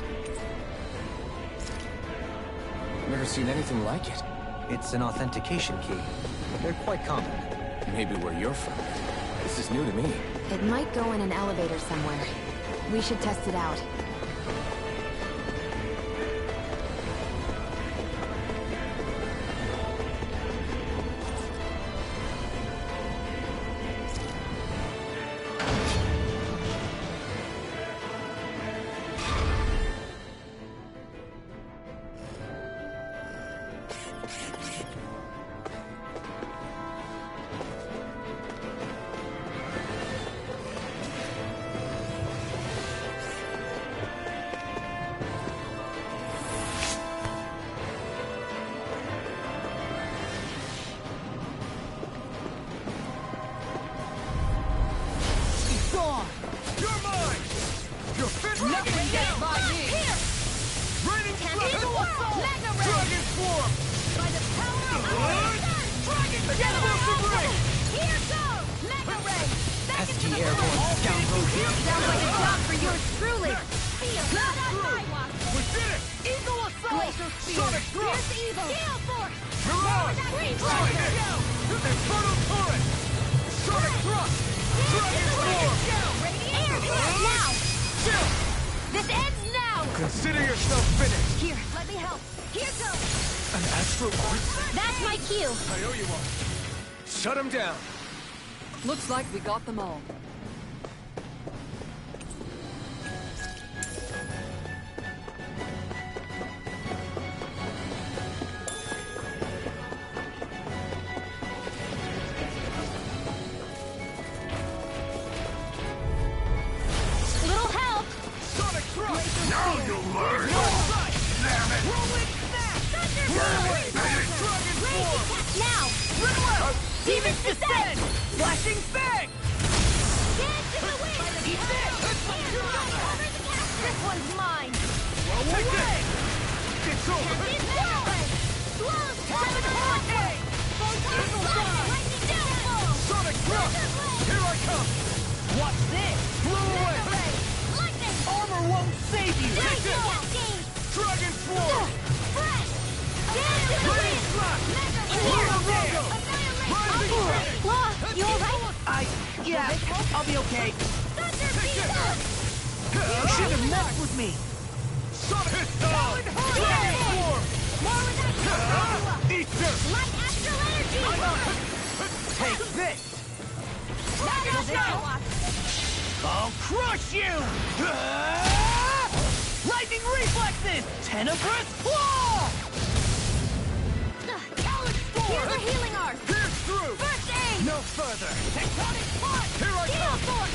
Never seen anything like it. It's an authentication key. They're quite common. Maybe where you're from. This is new to me. It might go in an elevator somewhere. We should test it out. Gone! You're mine! You're fit! Nothing gets by me! Here! Raining Eagle Assault! Mega Ray! Dragon Form! By the power of our Dragon Explosive Ring! Here goes! Mega Ray! Back into Pesky the airborne scoundrel. Sounds like a job for yours truly! Not on my watch! We did it! Eagle Assault! Glacier Sonic Thrust! Here's evil! Gale Force! You're on! Try this! Infernal Torrent! Sonic Thrust! Dragon Form! Air blast now! Chill! This ends now! Consider yourself finished! Here, let me help. Here goes! An Astro Arts? That's my cue! I owe you one. Shut him down! Looks like we got them all. Little help! Sonic Thrust! Now you'll learn! Damn it! Rolling Snap! Thunderbolt! Dragon Form! Now! Ridwell! Demon's Descent! Flashing Fang! Dance in the wind! Eat this! This one's mine! Take this! It's over! It's mine! Slow Seven Hurricane! Lightning downfall! Sonic Thrust! Here I come! Watch this! Blow away! Lightning! Armor won't save you! Take this! Cascade! Dragon Form! Fresh! Dance in the Rain wind! Slash! Mega Luna Rondo! Annihilate! Rising Phoenix! Law, you alright? Yeah, I'll be okay. Thunder Beat! You should have messed with me. Sonic Dragon Form! More with that! Easter! Light astral energy! Take this. I'll crush you! Lightning reflexes! Tenebrous claw! Here's a healing arc! Pierce through! First aid! No further! Tectonic spark! Here I Gale come! force!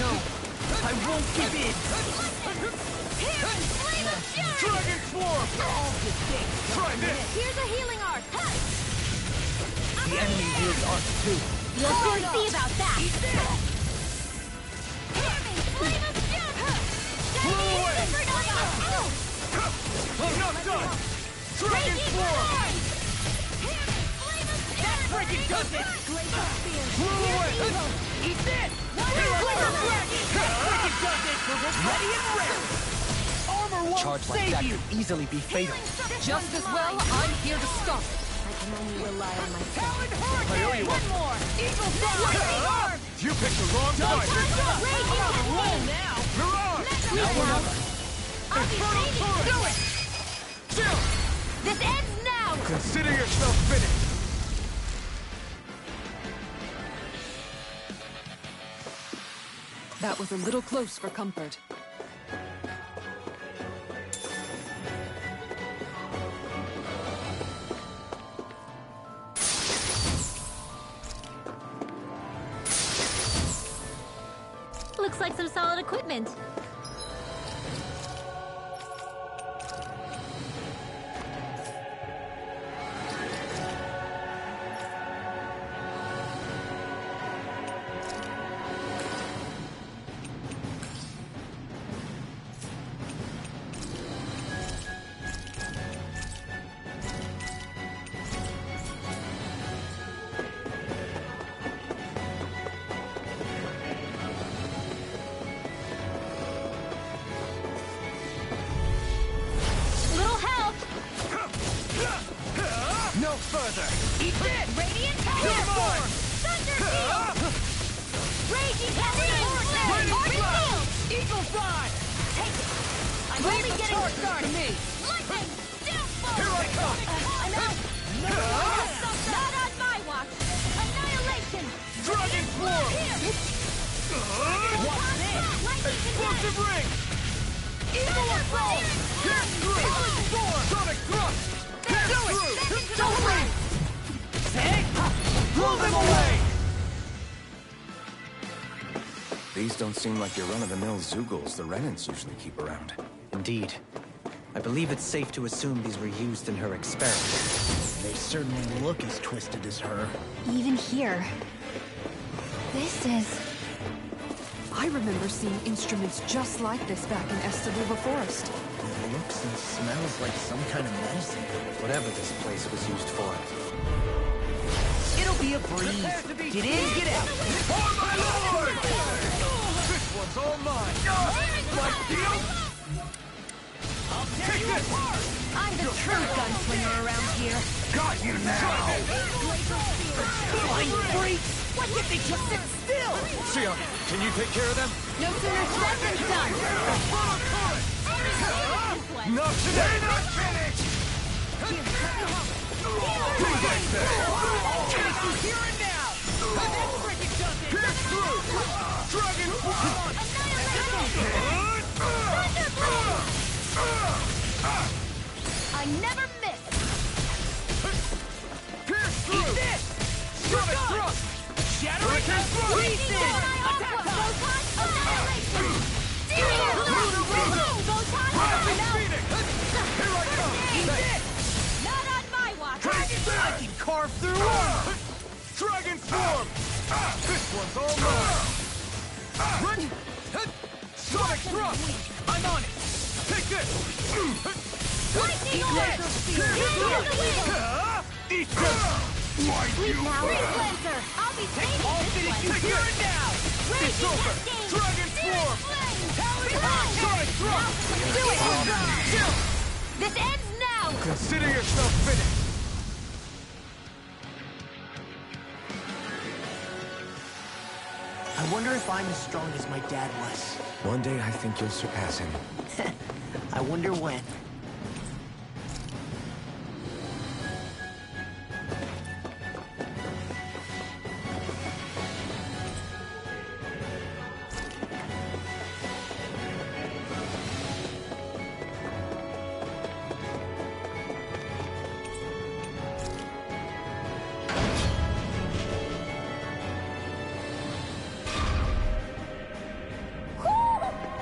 No, I won't give in. Here! Flame of fury! Dragon Form! Try this! Here's a healing arc! The enemy wields arc too. You'll soon see about that! Flame of fury! Blow away! Supernova! I'm not done! Dragon Form! Flame of fury! Wicked does it! Glacial spear. Flew away! Eat this! Here I come! Wicked does it! Ready and ready! Armor won't Charge like save that you! could easily be fatal. Just as well, I'm here to stop it. I can only rely on myself. Talon Hurricane! One more! Eagle Fly! You picked the wrong fight! Roll now! Mirage! Now or never! I'll be Infernal saving Torrent! you. Do it! Chill! This ends now! Consider yourself finished! That was a little close for comfort. Looks like some solid equipment. Little help! No further! Eat this! Radiant You're power! mine! Thunder field! Raging Radiant Field! Eagle Fly! Take it! I'm Leave only the getting charge to started! me! Lightning! Downfall! Here I come! Not on my watch! Annihilation! Dragon Swarm! Here! Watch this! Explosive ring! Eagle Assault! Pierce through! Sonic thrust! Pierce through! Don't wait! Take! Blow them away! These don't seem like your run-of-the-mill Zeugles the Renans usually keep around. Indeed. I believe it's safe to assume these were used in her experiment. They certainly look as twisted as her. Even here. This is... I remember seeing instruments just like this back in Estaluva Forest. It looks and smells like some kind of medicine. Whatever this place was used for. It'll be a breeze. Get in, get out. For my lord! This one's all mine! Like deal? I'll take this! I'm the true gunslinger around here. Got you now! Blind freaks! Why can't they just sit still? Sion, can you take care of them? No sooner said than done. Not today! Not finished! Here and now! Pierce through! Dragon Swarm! I never miss. Pierce through! Eat this! Sonic thrust! Shattering thrust! Not on my watch. I can carve through armor! Dragon Swarm! This one's all mine! Sonic thrust! I'm on it! Take this! Lightning Eat orb. Eat this! Why Sleep now. Freeze Lancer. I'll be saving All this finish one. you here and now! It's over! Dragon Swarm! Sonic thrust! Do it. This ends now. Consider yourself finished! I wonder if I'm as strong as my dad was. One day I think you'll surpass him. I wonder when.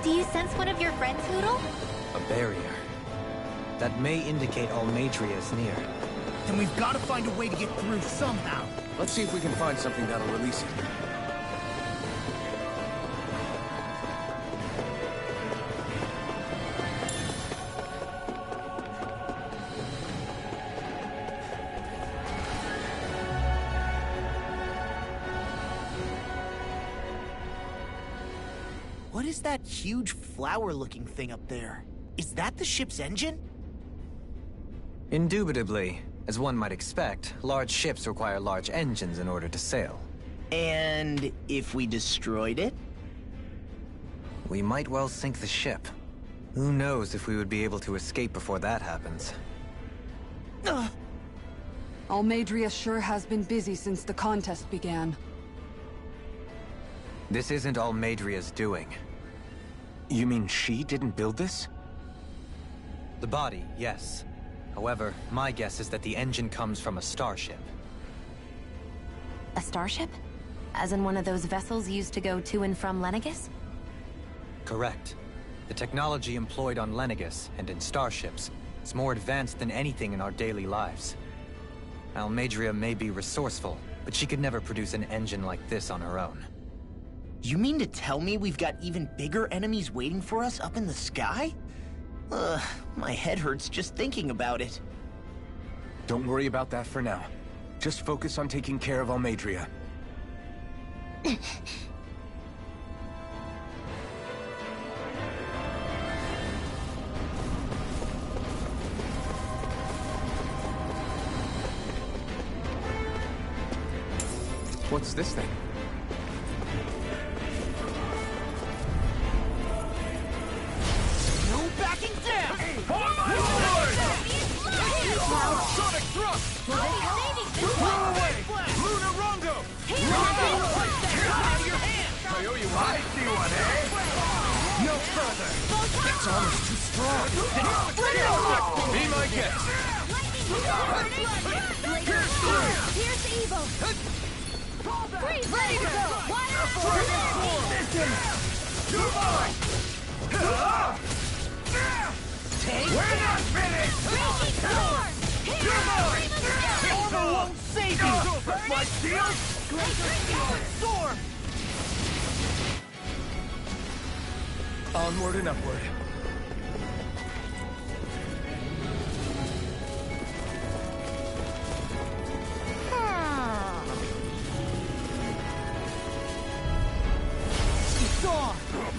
Do you sense one of your friends, Hoodle? A barrier. That may indicate Almadria is near. Then we've got to find a way to get through somehow. Let's see if we can find something that'll release it. what is that huge flower-looking thing up there? Is that the ship's engine? Indubitably. As one might expect, large ships require large engines in order to sail. And if we destroyed it? We might well sink the ship. Who knows if we would be able to escape before that happens. Almadria sure has been busy since the contest began. This isn't Almadria's doing. You mean she didn't build this? The body, yes. However, my guess is that the engine comes from a starship. A starship? As in one of those vessels used to go to and from Lenegis? Correct. The technology employed on Lenegis and in starships is more advanced than anything in our daily lives. Almadria may be resourceful, but she could never produce an engine like this on her own. You mean to tell me we've got even bigger enemies waiting for us up in the sky? My head hurts just thinking about it. Don't worry about that for now. Just focus on taking care of Almadria. What's this thing? No backing down! On my word! Sonic thrust! Throw away! Lunar Rondo! Out of your hand! I owe you one. I see one, eh? No further! Its armor's too strong! Be my guest! Here's evil! Freeze! You're mine! We're not finished! You're mine! Armor won't save you! My shield! Storm! Onward and upward.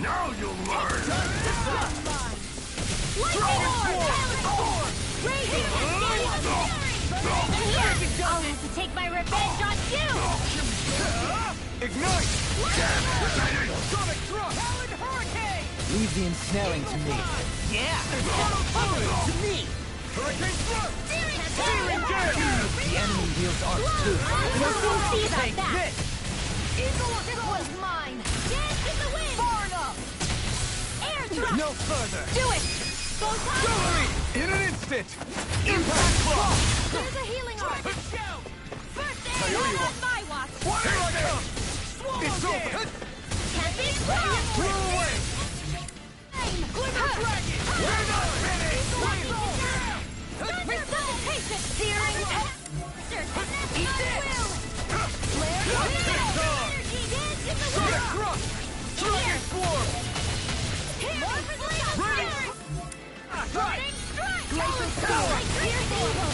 Now you'll learn! I'll have to take my revenge on you! Ignite! Sonic thrust! Talon hurricane! Leave the ensnaring to me. Yeah! To me! Hurricane thrust! Searing Gale! The enemy wields arcs too. We'll soon see about Take that! this! This was mine! Dance in the wind! Far enough! Air thrust! No further! Do it! Celery! In an instant! Impact block! There's a healing arc! First aid owe you on my watch! Here I come! It's over! Can't be stopped! Throw away! Glimmer dragon! We're not finished! Thunder teleportation! Searing Eat this! Flare energy! Dance in the wind! Sonic thrust! Dragon swarm! Ready! Strike! Glacial power! Here's evil!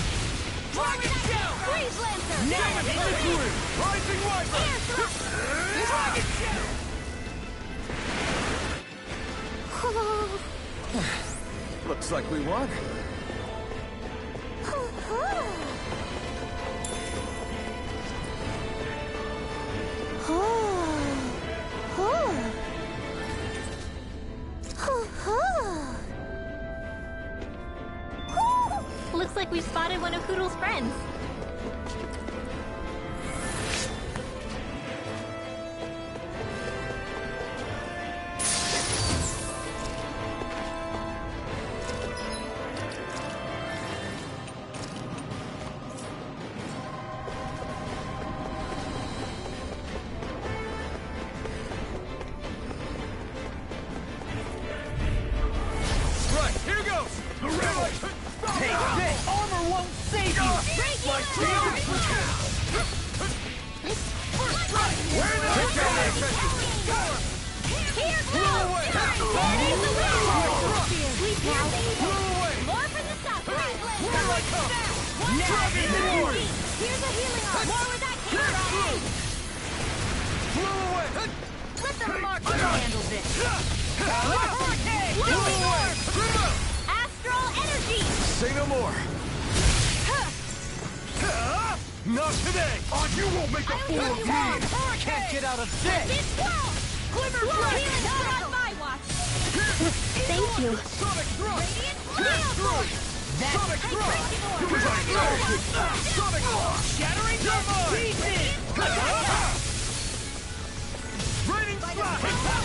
Dragon shell! Freeze lancer! Now it's liquid! Rising wiper! Air thrust! Dragon shell! Looks like we won. Looks like we spotted one of Hoodle's friends. Right, here goes! The red Take this! Armor won't save you! My shield is First strike! We're not finished! Here Blow away! We pass Blow away! more for the stuff. Here I come! Dragon sword! Here's a healing arm. More where that came from. Blow away! Let the remark handle this. Astral energy! Say no more. Not today! Oh, you won't make a fool of me! Can't get out of this! Glimmer Dragon! Not on my watch! Thank you. Sonic Thrust! Radiant Destroy! Sonic Thrust! Do as I say! Sonic Thrust! Shattering Your mind! pieces! Raining Slash!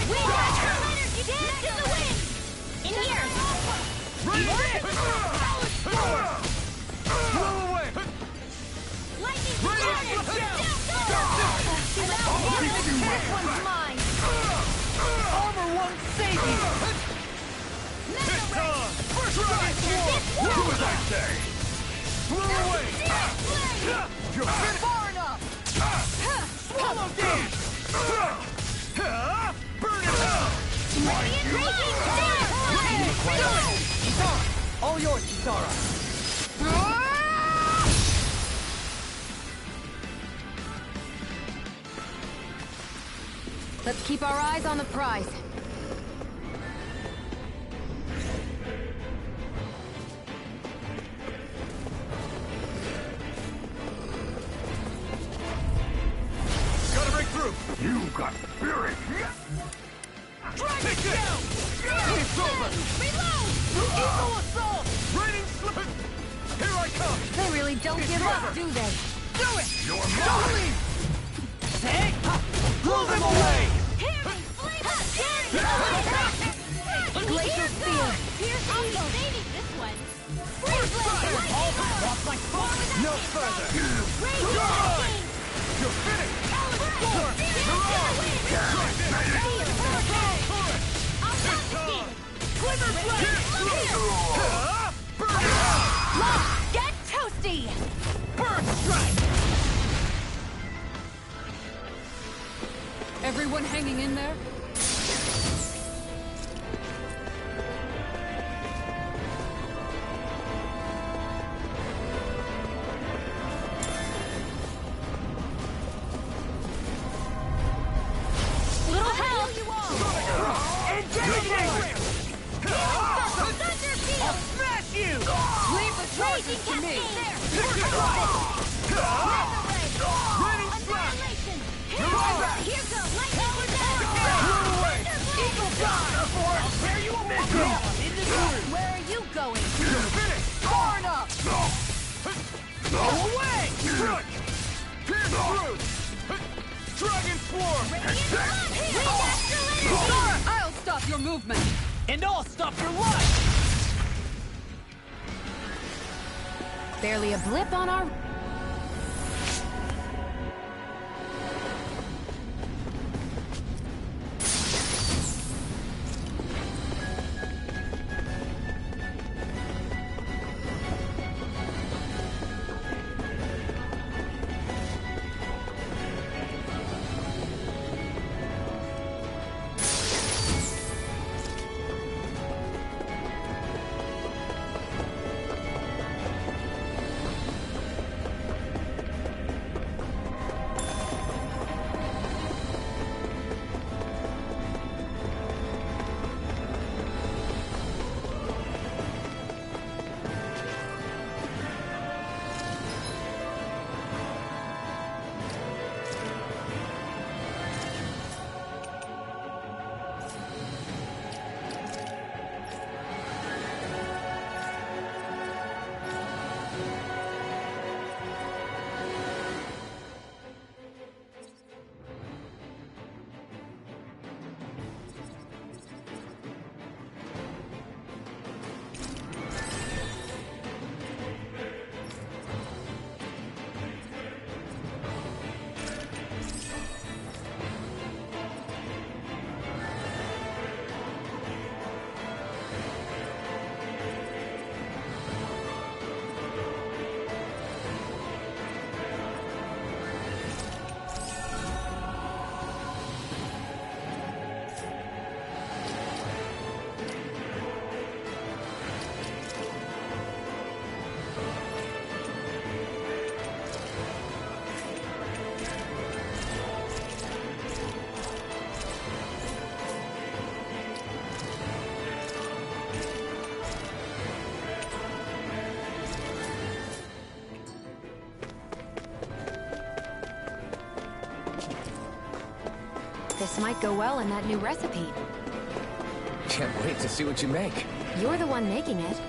Wind astral energy! Dance in the wind! In here! Raining Blow away! Lightning Radiant This one's mine! Armor won't save you! It's time! Dragon Swarm! Do as I say! Blow away! You're finished! Far enough! Swallow dance! Burn it out! Kitara! All yours, Kitara! Let's keep our eyes on the prize. Gotta break through! You got spirit! Dragon down! It's over! Reload! Eagle assault! Raining slip! Here I come! They really don't give up, do they? Do it! You're mine! Hey! Blow them away! Glacial Spear. I'll be saving this one. No further! You're finished! Get toasty! Burn strike! Everyone hanging in there? Little help! I'll smash you! Leave the charges to me! Annihilation! Here goes lightning! Eagle dive! I'll tear you apart! In the groove! Where are you going? Far enough! Go away! Strike! Pierce through! Dragon Swarm! I'll stop your movement! And I'll stop your life! Barely a blip on our... This might go well in that new recipe. Can't wait to see what you make. You're the one making it.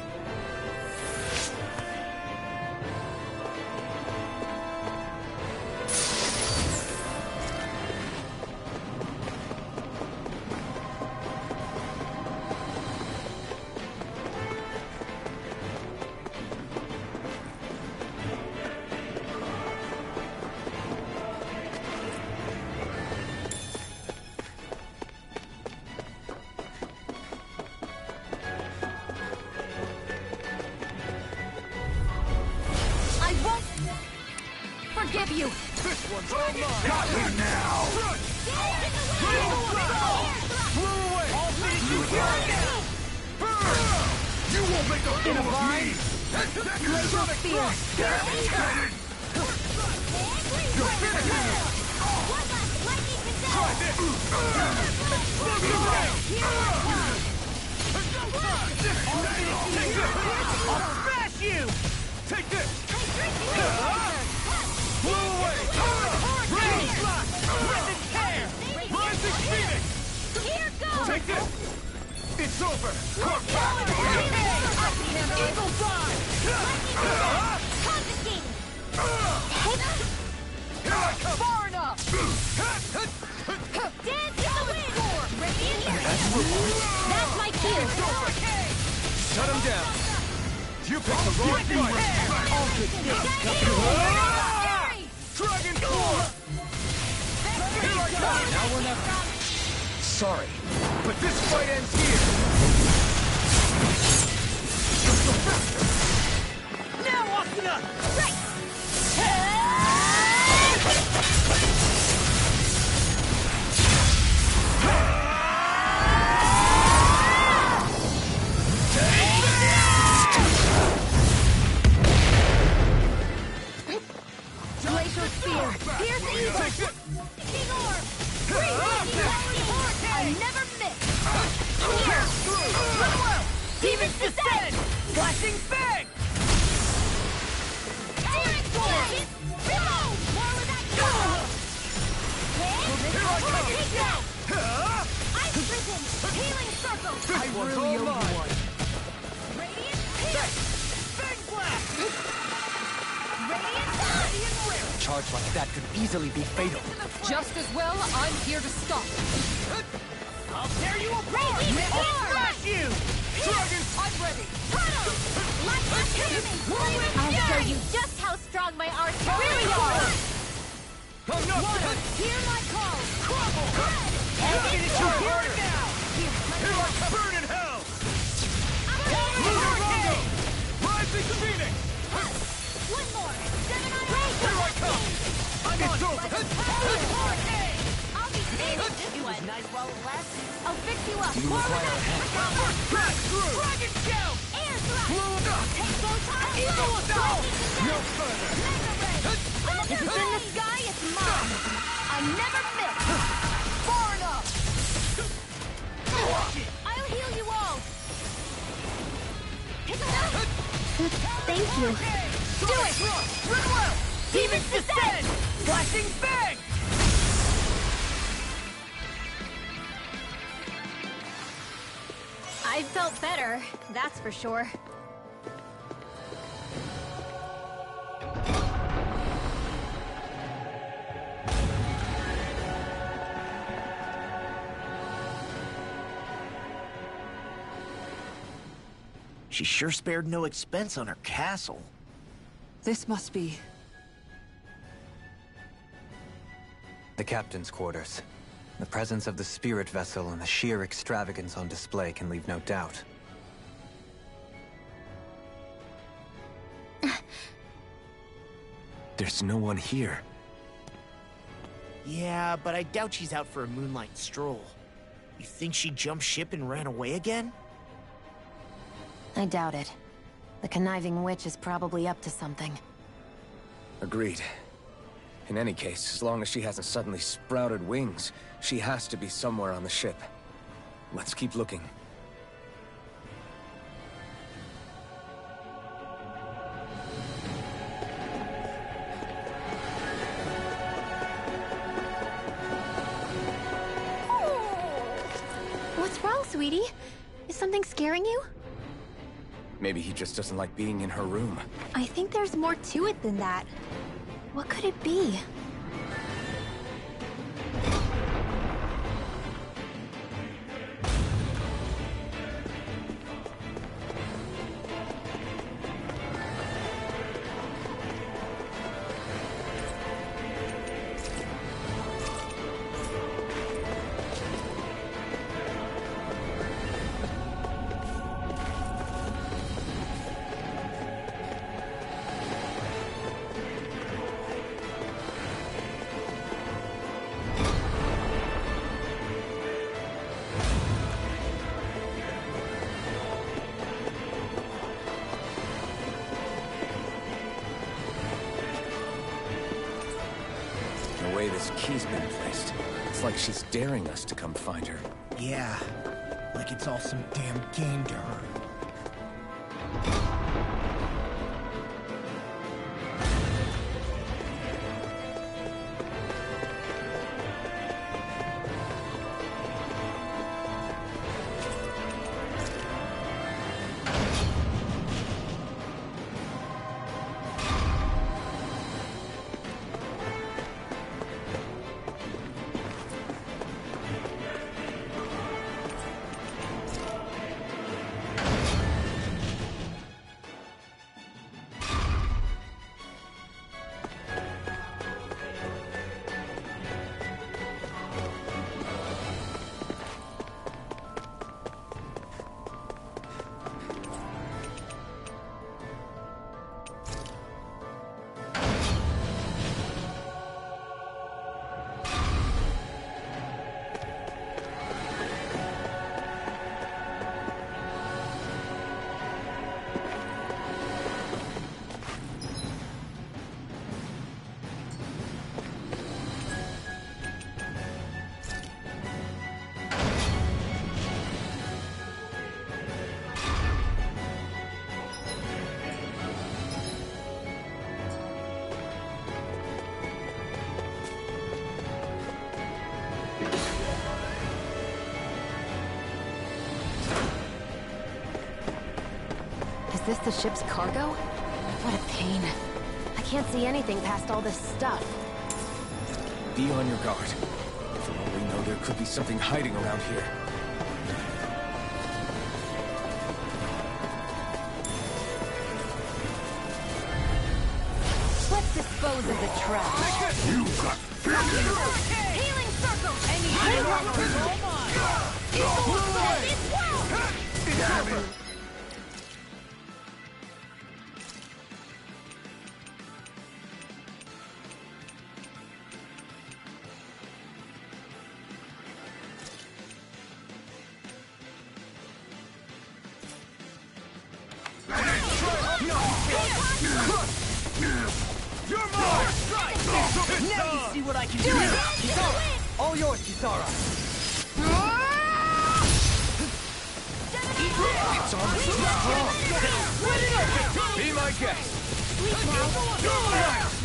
Forgive you! This one's all mine! Got me now! Blow away! All things you now! Burn! You won't make a fool of me! Sonic thrust! Devastated! You're finished! Try this! Explosive rain! I'll smash you! Take this! Blow away! Rain slot! Present care! Rising Phoenix! Here goes! Take this! It's over! Come back! Eagle dive! Confiscating! Here I come! Far enough! Dance in the wind! Radiant here! That's my cue! Shut him down. You picked the wrong fight! Dragon Claw! Here I come! Now we're never. Sorry, but this fight ends here. Now Asuna! Right! Glacial Spear! Pierce evil! King Orb! I never miss! Here! Demons descend! Flashing bang! Tyrant Force! More with that Take that! Ice Prison! Healing Circle! I really owe you one. Radiant Pierce! Bang blast! Radiant Radiant Charge like that could easily be fatal. Just as well, I'm here to stop. I'll tear you apart! Radiant I'll Pierce! smash you! Dragon! I'm ready! I'll show you just how strong my arts really are! Hear my call! Crumble! Look at it, you burn now! Here I come! Burn in hell! Hurricane! Rising Phoenix! One more! 7 on Here I come! I'm It's on! over! Hurricane! I'll be saving this It was one! nice while it lasted. I'll fix you up! You require a hand. Back through! Dragon Shout! Air thrust! Take both arms! Eagle Assault! No further! If it's in the sky, it's mine! I never miss! Far enough! I'll heal you all! Thank you. Do it! Run well! Demons descend! Flashing bang! I felt better, that's for sure. She sure spared no expense on her castle. This must be... The captain's quarters. The presence of the spirit vessel and the sheer extravagance on display can leave no doubt. There's no one here. Yeah, but I doubt she's out for a moonlight stroll. You think she jumped ship and ran away again? I doubt it. The conniving witch is probably up to something. Agreed. In any case, as long as she hasn't suddenly sprouted wings, she has to be somewhere on the ship. Let's keep looking. Sweetie? Is something scaring you? Maybe he just doesn't like being in her room. I think there's more to it than that. What could it be? The way this key's been placed, it's like she's daring us to come find her. Yeah, like it's all some damn game to her. Is this the ship's cargo? What a pain. I can't see anything past all this stuff. Be on your guard. For all we know, there could be something hiding around here. Let's dispose of the trash. You got finished! Healing circle! Any Damn it! You're mine! Now you see what I can do! Kisara! All yours, Kisara! It's almost Be my guest!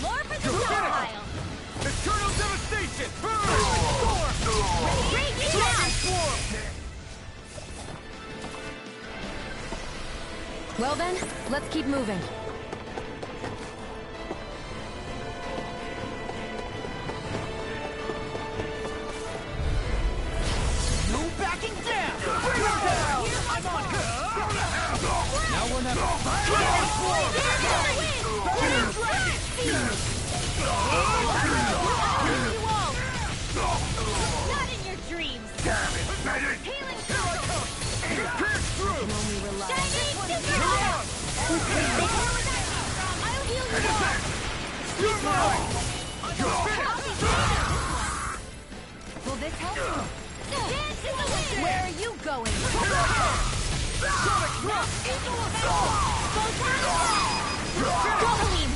More for the stockpile! Eternal devastation! Well then, let's keep moving. No backing down! Bring her down! I'm on her! Now we're not... Not in your dreams! Damn it, Medic! Healing circle! Pierce through! Shining Scissor! I'll heal you all! You're mine! Will this help? Dance in the wind! Where are you going? Sonic thrust! Goleem!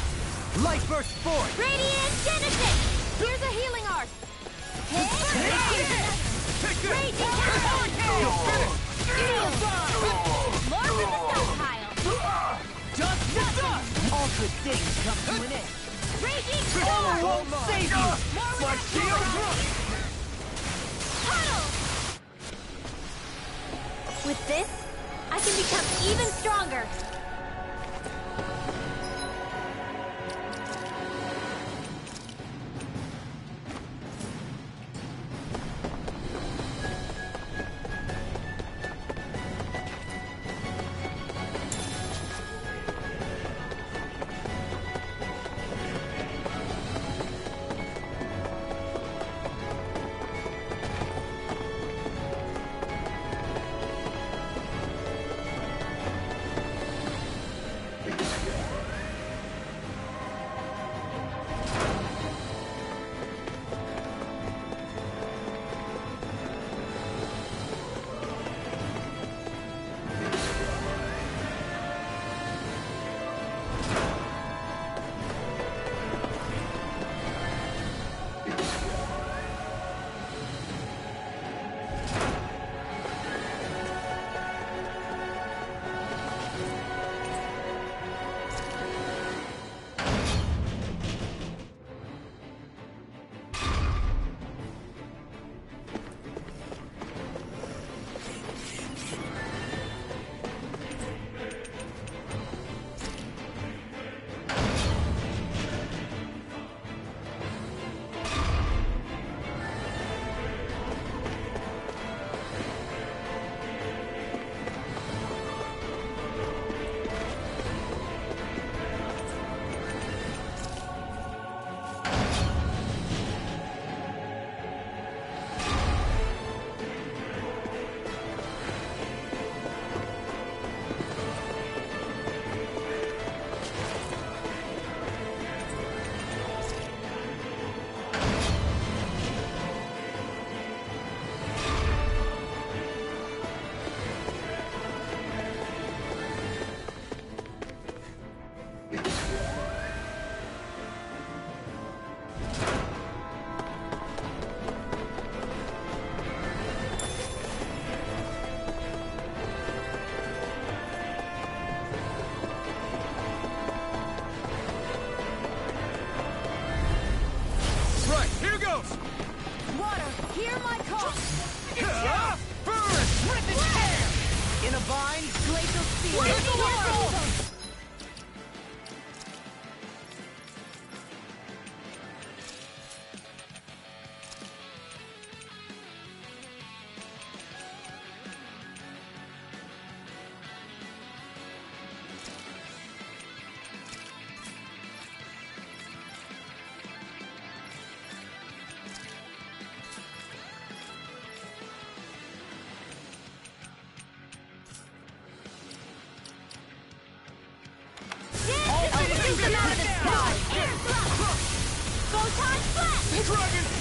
Light burst forth! Radiant Genesis! Here's a healing art! Take this! Raging You'll finish! More for the stockpile! Just dust! All good things come to an end. Raging All Storm! won't save you! My shield! Tunnel! With this, I can become even stronger.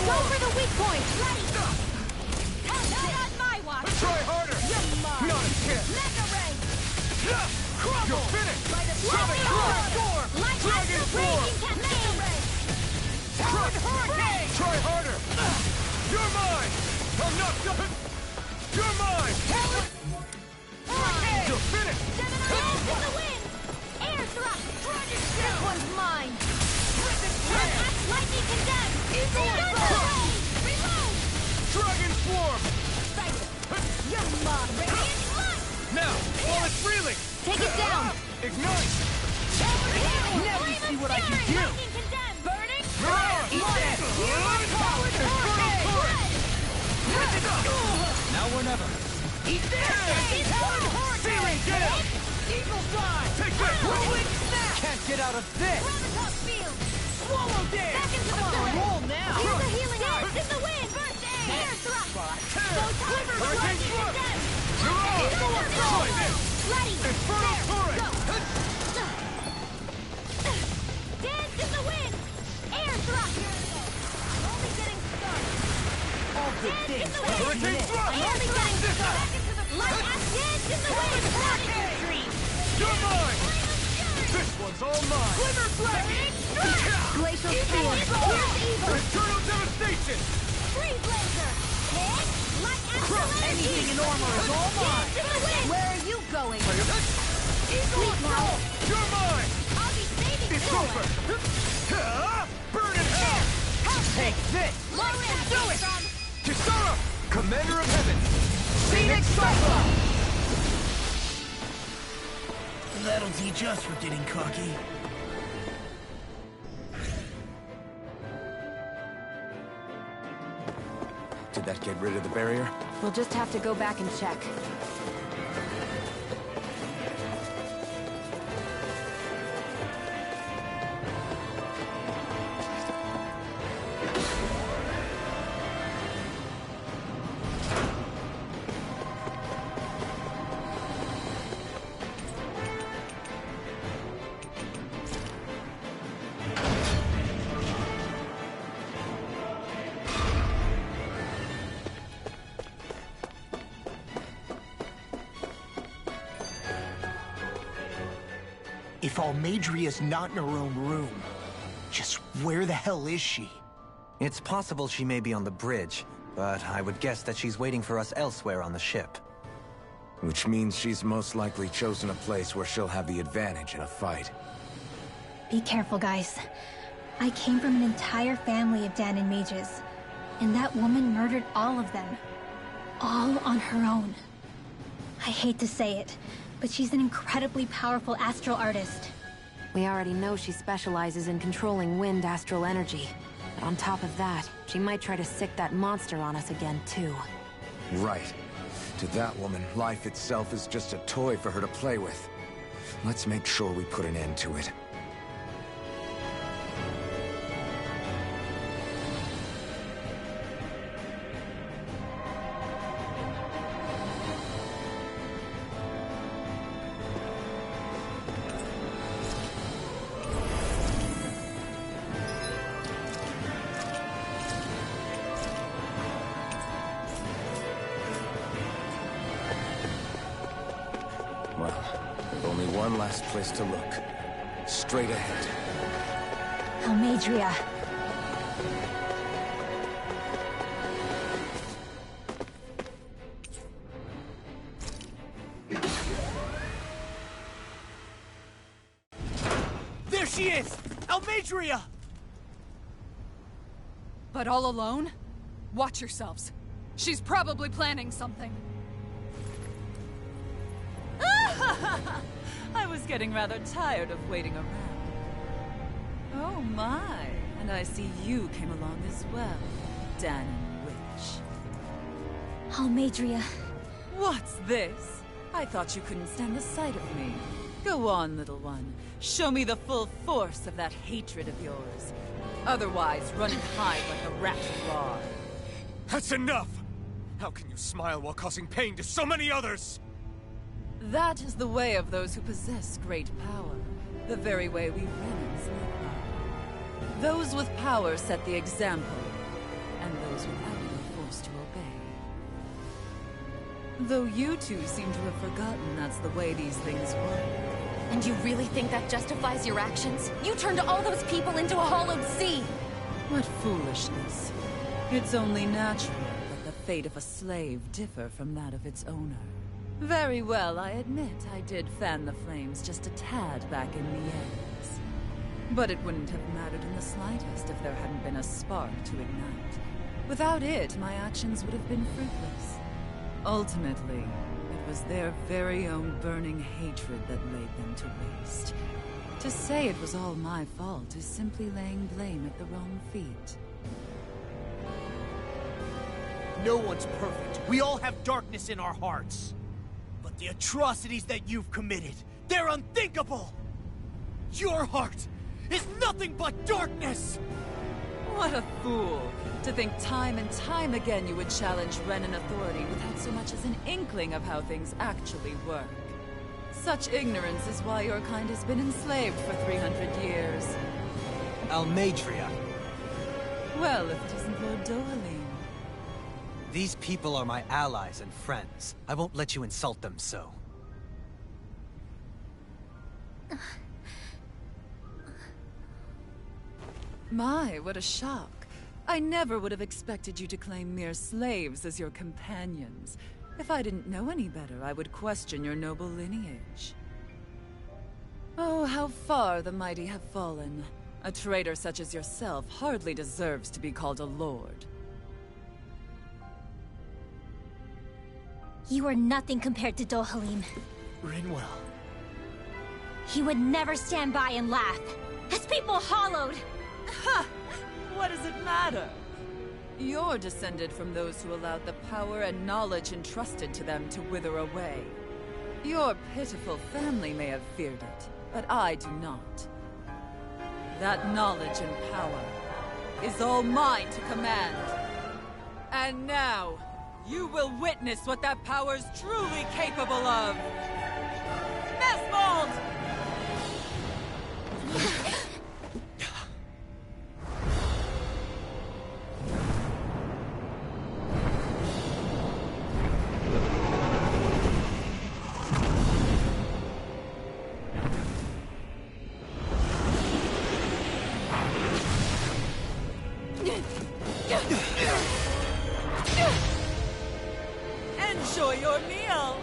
Go for the weak point! Ready! Not on my watch! Try harder! You're mine! Not a chance! Mega Ray! Crumble! You're finished! By the Dragon Storm! Dragon Storm! Mega Ray! Crush! Hurricane! Try harder! You're mine! I'm not done! You're mine! Hurricane! You're finished! Dance in the wind! Air thrust! Dragon Shield! This one's mine! Lightning condemned! Eagle Ray! Reload! Dragon Swarm! You're mine! Radiant Light! Now, while it's reeling! Take it down! Ignite! Now you see what I can do! Lightning condemned! Burning! Eat Now or never. Eat this! Searing Gale! Eagle Fly! Take this! Whirlwind Snap! Can't get out of this. Gravitas Field! Swallow Dance! Back into the On a roll now. Here's a healing Dance in the wind! First aid! Air thrust! Go time! Hurricane Thrust! Condemned! You're on! Try this! Ready! Infernal There! Torrent! Go! Dance in the wind! Air thrust! Only getting started! All good Dance in things. the wind! Hurricane Thrust! Only getting started! Back into the light as dance in the wind! Hurricane! You're mine! This one's all mine! Glimmer Dragon! Glacial Field! Here's evil! Eternal Devastation! Freeze Laser! Hit! Light Astral Energy! Anything in armor is all mine. Dance in the wind! Where are you going? Eagle Assault! You're mine! I'll be saving It's Sora! over! Burn in hell! Take this. Lotus! Do it! Kisara! Commander of Heaven! Phoenix Cyclone. That'll teach us for getting cocky. Did that get rid of the barrier? We'll just have to go back and check. If Almadria's not in her own room, just where the hell is she? It's possible she may be on the bridge, but I would guess that she's waiting for us elsewhere on the ship. Which means she's most likely chosen a place where she'll have the advantage in a fight. Be careful, guys. I came from an entire family of Danon mages, and that woman murdered all of them. All on her own. I hate to say it, but she's an incredibly powerful astral artist. We already know she specializes in controlling wind astral energy. But on top of that, she might try to sick that monster on us again, too. Right. To that woman, life itself is just a toy for her to play with. Let's make sure we put an end to it. One last place to look. Straight ahead. Almadria. There she is! Almadria! But all alone? Watch yourselves. She's probably planning something. I was getting rather tired of waiting around. Oh my, and I see you came along as well, Danon Witch. Almadria. What's this? I thought you couldn't stand the sight of me. Go on, little one. Show me the full force of that hatred of yours. Otherwise, run and hide like a rat you are. That's enough! How can you smile while causing pain to so many others? That is the way of those who possess great power. The very way we Renans live by. Those with power set the example, and those without are forced to obey. Though you two seem to have forgotten that's the way these things work. And you really think that justifies your actions? You turned all those people into a hollowed sea! What foolishness. It's only natural that the fate of a slave differ from that of its owner. Very well, I admit I did fan the flames just a tad back in the ends. But it wouldn't have mattered in the slightest if there hadn't been a spark to ignite. Without it, my actions would have been fruitless. Ultimately, it was their very own burning hatred that laid them to waste. To say it was all my fault is simply laying blame at the wrong feet. No one's perfect. We all have darkness in our hearts. But the atrocities that you've committed, they're unthinkable! Your heart is nothing but darkness! What a fool! To think time and time again you would challenge Renan authority without so much as an inkling of how things actually work. Such ignorance is why your kind has been enslaved for 300 years. Almadria. Well, if it isn't Lord Dohalim. These people are my allies and friends. I won't let you insult them so. My, what a shock. I never would have expected you to claim mere slaves as your companions. If I didn't know any better, I would question your noble lineage. Oh, how far the mighty have fallen. A traitor such as yourself hardly deserves to be called a lord. You are nothing compared to Dohalim. Rinwell. He would never stand by and laugh. His people hollowed. Ha! What does it matter? You're descended from those who allowed the power and knowledge entrusted to them to wither away. Your pitiful family may have feared it, but I do not. That knowledge and power is all mine to command. And now, you will witness what that power's truly capable of. Mesmold! Enjoy your meal!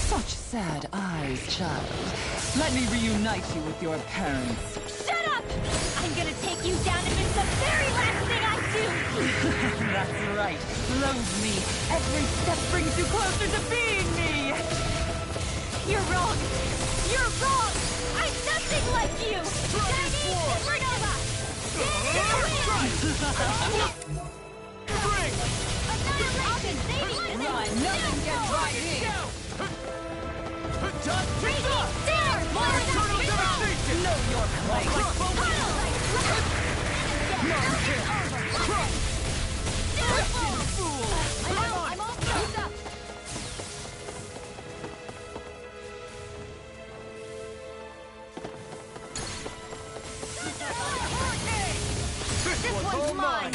Such sad eyes, child. Let me reunite you with your parents. Shut up! I'm gonna take you down if it's the very last thing I do! That's right. Loathe me. Every step brings you closer to being me! You're wrong! You're wrong! I'm nothing like you! Danny Supernova! Annihilation! Run, nothing gets right in! Raging Stare! Know your place! I'm all frozen up! This one's mine!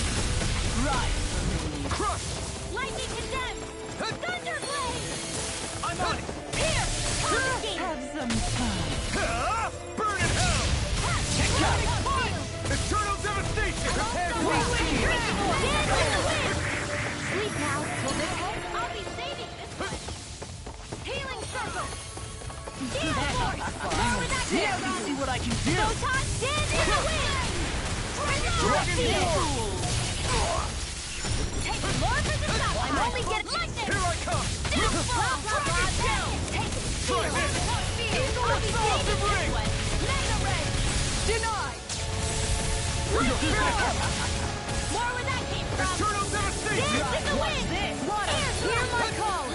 Right for me. Crush! Lightning condemned! Thunderblade! I'm on it! Here! Confiscate! Have some fun. Burn in hell! Check out! Eternal devastation! Prepare to Sleep now. Will this help? I'll be saving this one. Healing circle. Gale force. More with that Yeah, see what I can do. Photon stand in the wind. Dragon Take more for the top. I'm only getting lightning. Here I come! Take it. Try this! I'll be saving this ring! one. Mega ray. Denied! More where that came from. Eternal devastation! Dance in the wind. Hear my call.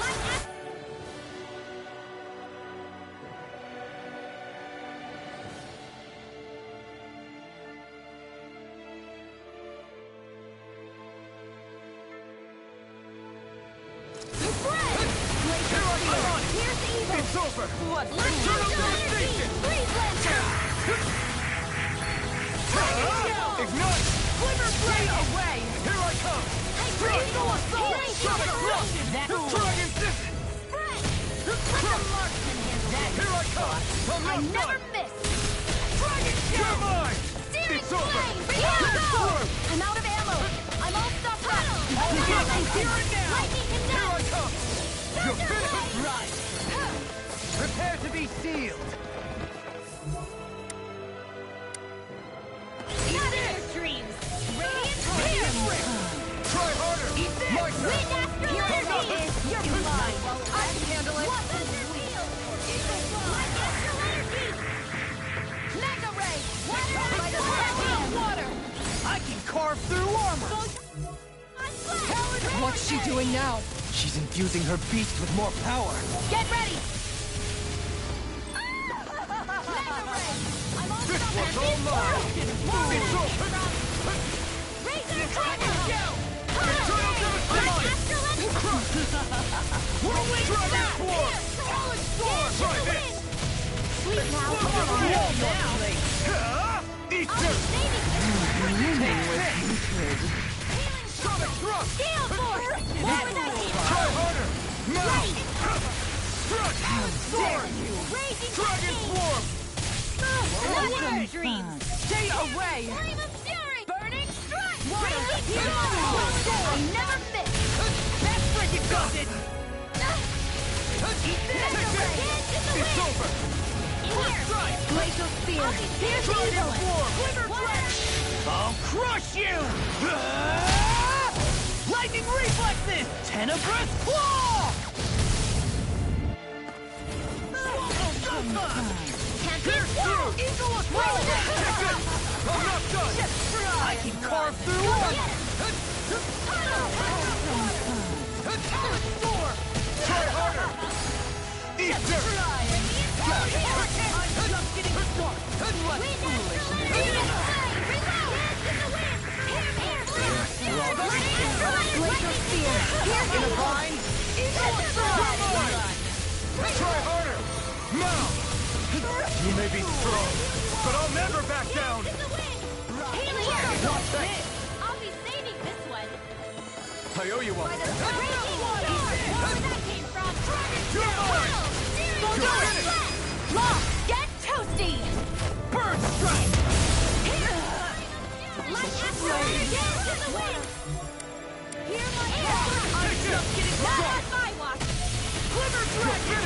Here's the evil. It's over! What? Eternal devastation! Freeze lantern. Ignite! Glimmer blade away! Here I come! Crystal assault! Dragon distance! Spread. Let the marksman handle that. Here I come! I'm I not never done! miss. Dragon You're mine! Searing It's over! flame. Here go. I'm out of ammo. I'm all stuffed up. Here and now! Lightning Here I condemned. come! You're finished! Right! Prepare to be sealed! Gather your dreams. Radiant Try harder! Like Wind that! astral energy. You're mine! I can handle it! What does it feel? Wind astral energy. Mega ray. Water. I can carve through armor! What's she doing now? She's infusing her beast with more power. Get ready. Mega ray. I'm all This stuck one's up. all mine! It's over! Razor Triangle. Eternal devastation! Astral energy. Whirlwind Dragon Swarm! Solid storm. Try this! Sleep now. Eat I'll be this! saving this. Sonic thrust! Gale force. More with that heat. Try harder! Now! Thrust! Sword! Raging Dragon lightning. Swarm! Another dreams. Stay away! Flame of fury. Burning strike. Raging fury. I never miss. That frigate does it! Mega ray. It's over! In here. Glacial spear! I'll be here's the Dragon evil one. Swarm! Glimmer I'll crush you! Tenebrous Claw! Pierce through! Eagle Assault! Take it! I'm not done! I can carve through one! Try harder! Eat dirt! I'm just getting started! What Try harder! Mount! You may be strong, but I'll never back down! I'll be saving this one. I owe you one. Where that came from? You're mine! Go finish! Lock, get toasty! Bird strike! Let's asteroid down to the wind! Here my I'm just getting started! my watch! Glimmer Dragon!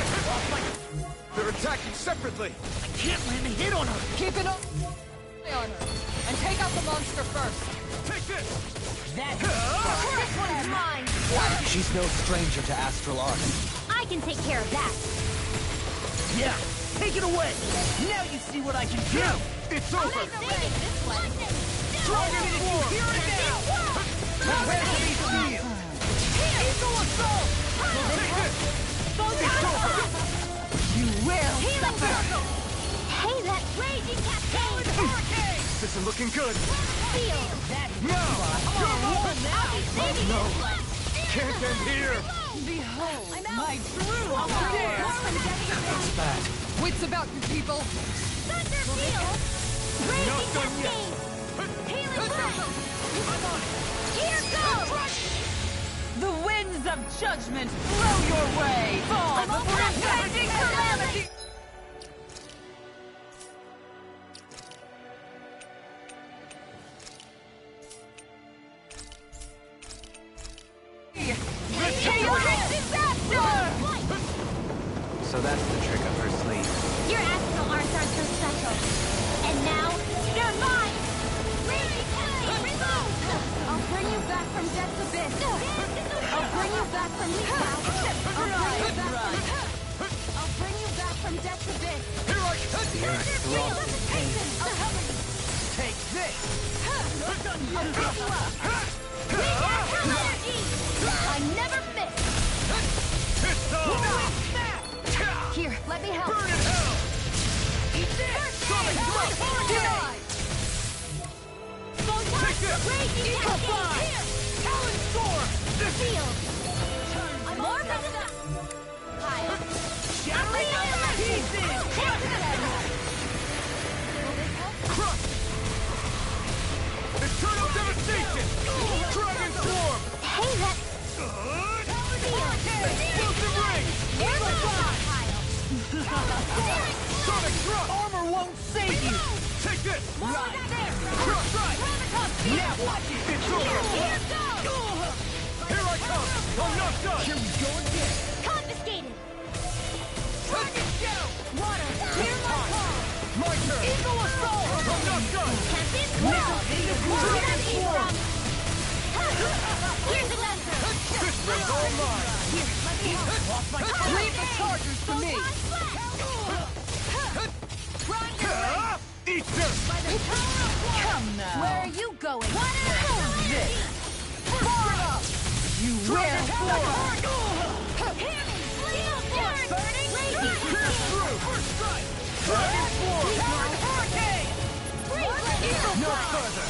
They're attacking separately! I can't land a hit on her! Keep an eye on her. And take out the monster first. Take this! That's This one's mine! She's no stranger to astral art. I can take care of that. yeah! Take it away! Now you see what I can do! It's I'm over! saving this one. Dragon Form! Here and now! Prepare to be sealed! Eagle Assault! Take this! It's over! You will suffer! Hey, that raging cascade! This is looking good! Feel! Now! Come on! Saving No. this one. Can't end here! Behold my true That's bad. Wits about you, people. Thunder Field! Raging Not done yet. cascade! Healing Blast! Here goes! The winds of judgment blow your way! Fall before impending calamity! So that's the trick up her sleeve. Your astral arts aren't so special. And now, they're mine! Raging cascade reload! I'll bring you back from death's abyss. I'll bring you back from death's abyss. Here I come! The earth throbs in pain. Take this! I never miss! It's on! Here, let me help. Burn in hell! Eat this! Sonic thrust! Take this! Raging Eagle cascade! Fly! Talon Storm! Field! I'm over the pile! Shattering up the pieces! Crush! Eternal devastation! Dragon Swarm! Hey, that Explosive ring! Sonic thrust! Armor won't save you! Take this! Right there! Crush! Now watch it! It's over! Here I come! I'm not done! Here we go again! Confiscated! Dragon Shadow! Water! Clear my call! My turn! Eagle Assault! I'm not done! Now Tempest Wall! need a Where did that Dragon came Swarm! from? Here's the answer! This one's all mine! Here, let me help! Leave the chargers to me! Eat this! Come now! Where are you going? This! You will fall! Pierce through! Dragon Swarm! No further!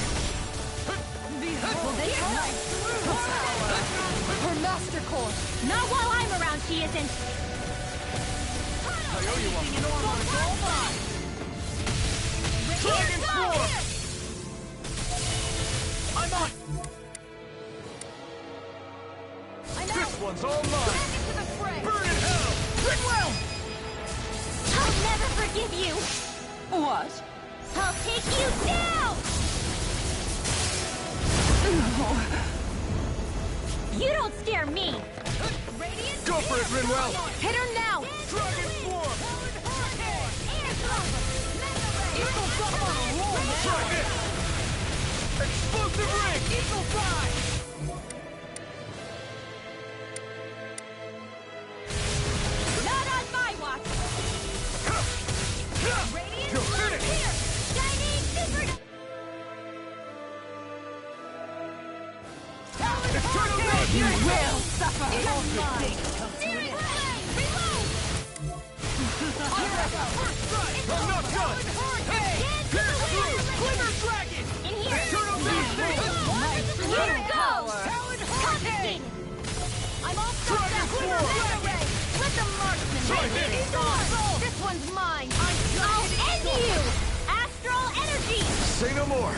Her master core. Not while I'm around, she isn't! I owe you one. Dragon Swarm! I'm on! This one's all mine! Burn in hell! Goodwill! I'll never forgive you! What? I'll take you down! You don't scare me! Go for it, Rinwell! Hit her now! Dragon Swarm! Eagle's up on a roll now! Try this! Explosive ring! Eagle Fly! You will suffer! Steering flame! Reload! First strike! I'm not done! Hey! Pierce through! Glimmer dragon! In here! Turtle blast! Here it goes! Talon Confiscated! I'm all stuffed Dragon up! form! Array! Let the marksman Try win! this! This one's mine! I'll end you! Astral energy! Say no more.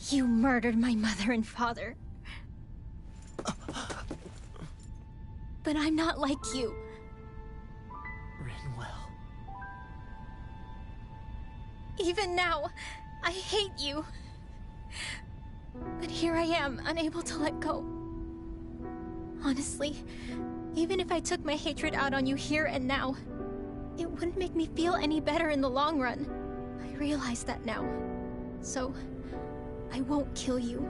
You murdered my mother and father. But I'm not like you. Rinwell. Even now, I hate you. But here I am, unable to let go. Honestly, even if I took my hatred out on you here and now, it wouldn't make me feel any better in the long run. I realize that now. So, I won't kill you.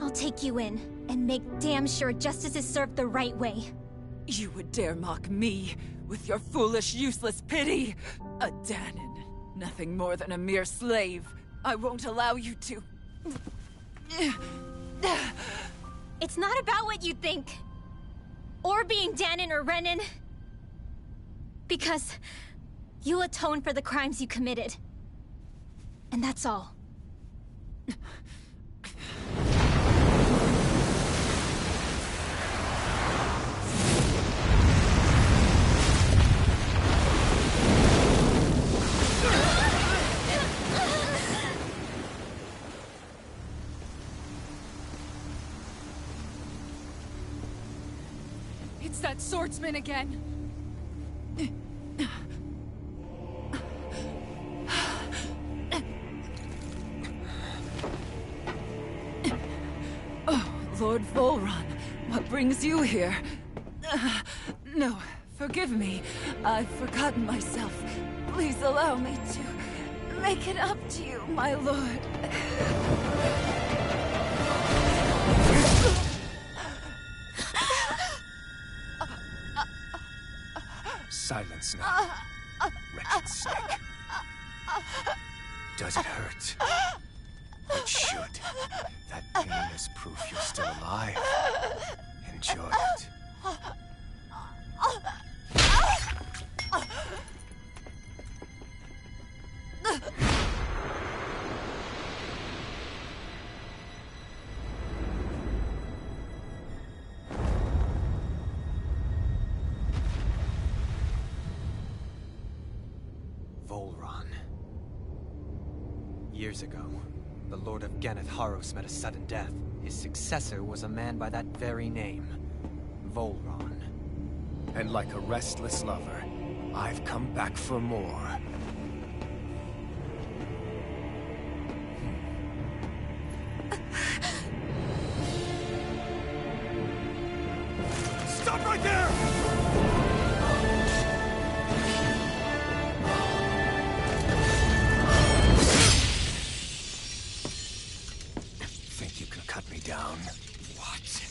I'll take you in and make damn sure justice is served the right way. You would dare mock me with your foolish, useless pity? A Danon, nothing more than a mere slave. I won't allow you to... It's not about what you think. Or being Danon or Renan. Because you'll atone for the crimes you committed. And that's all. It's that swordsman again. Oh, Lord Volron, what brings you here? No, forgive me. I've forgotten myself. Please allow me to make it up to you, my lord. Silence now, wretched snake. Does it hurt? It should. That pain is proof you're still alive. Enjoy it. Volron. Years ago, the Lord of Ganneth Haros met a sudden death. His successor was a man by that very name, Volron. And like a restless lover, I've come back for more. Stop right there! Think you can cut me down? What?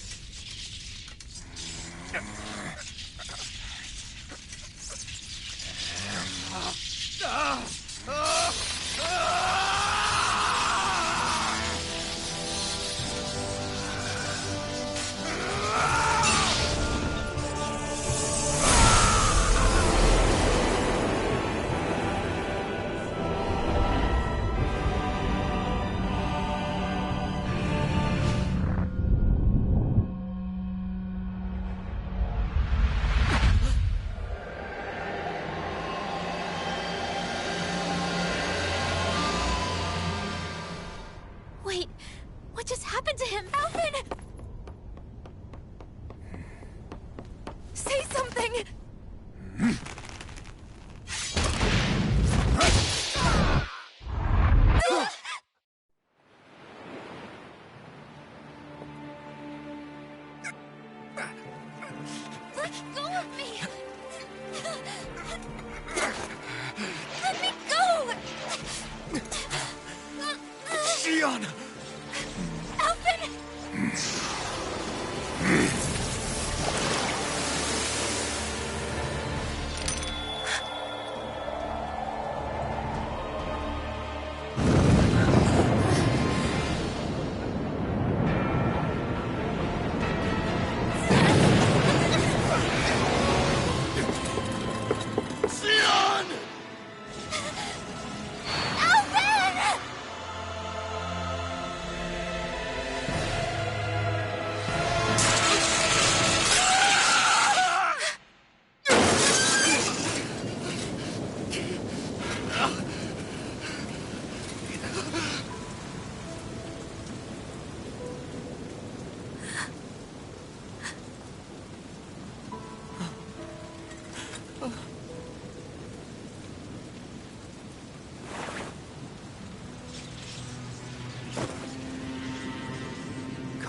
Wait, what just happened to him? Alvin! Say something! Let go of me!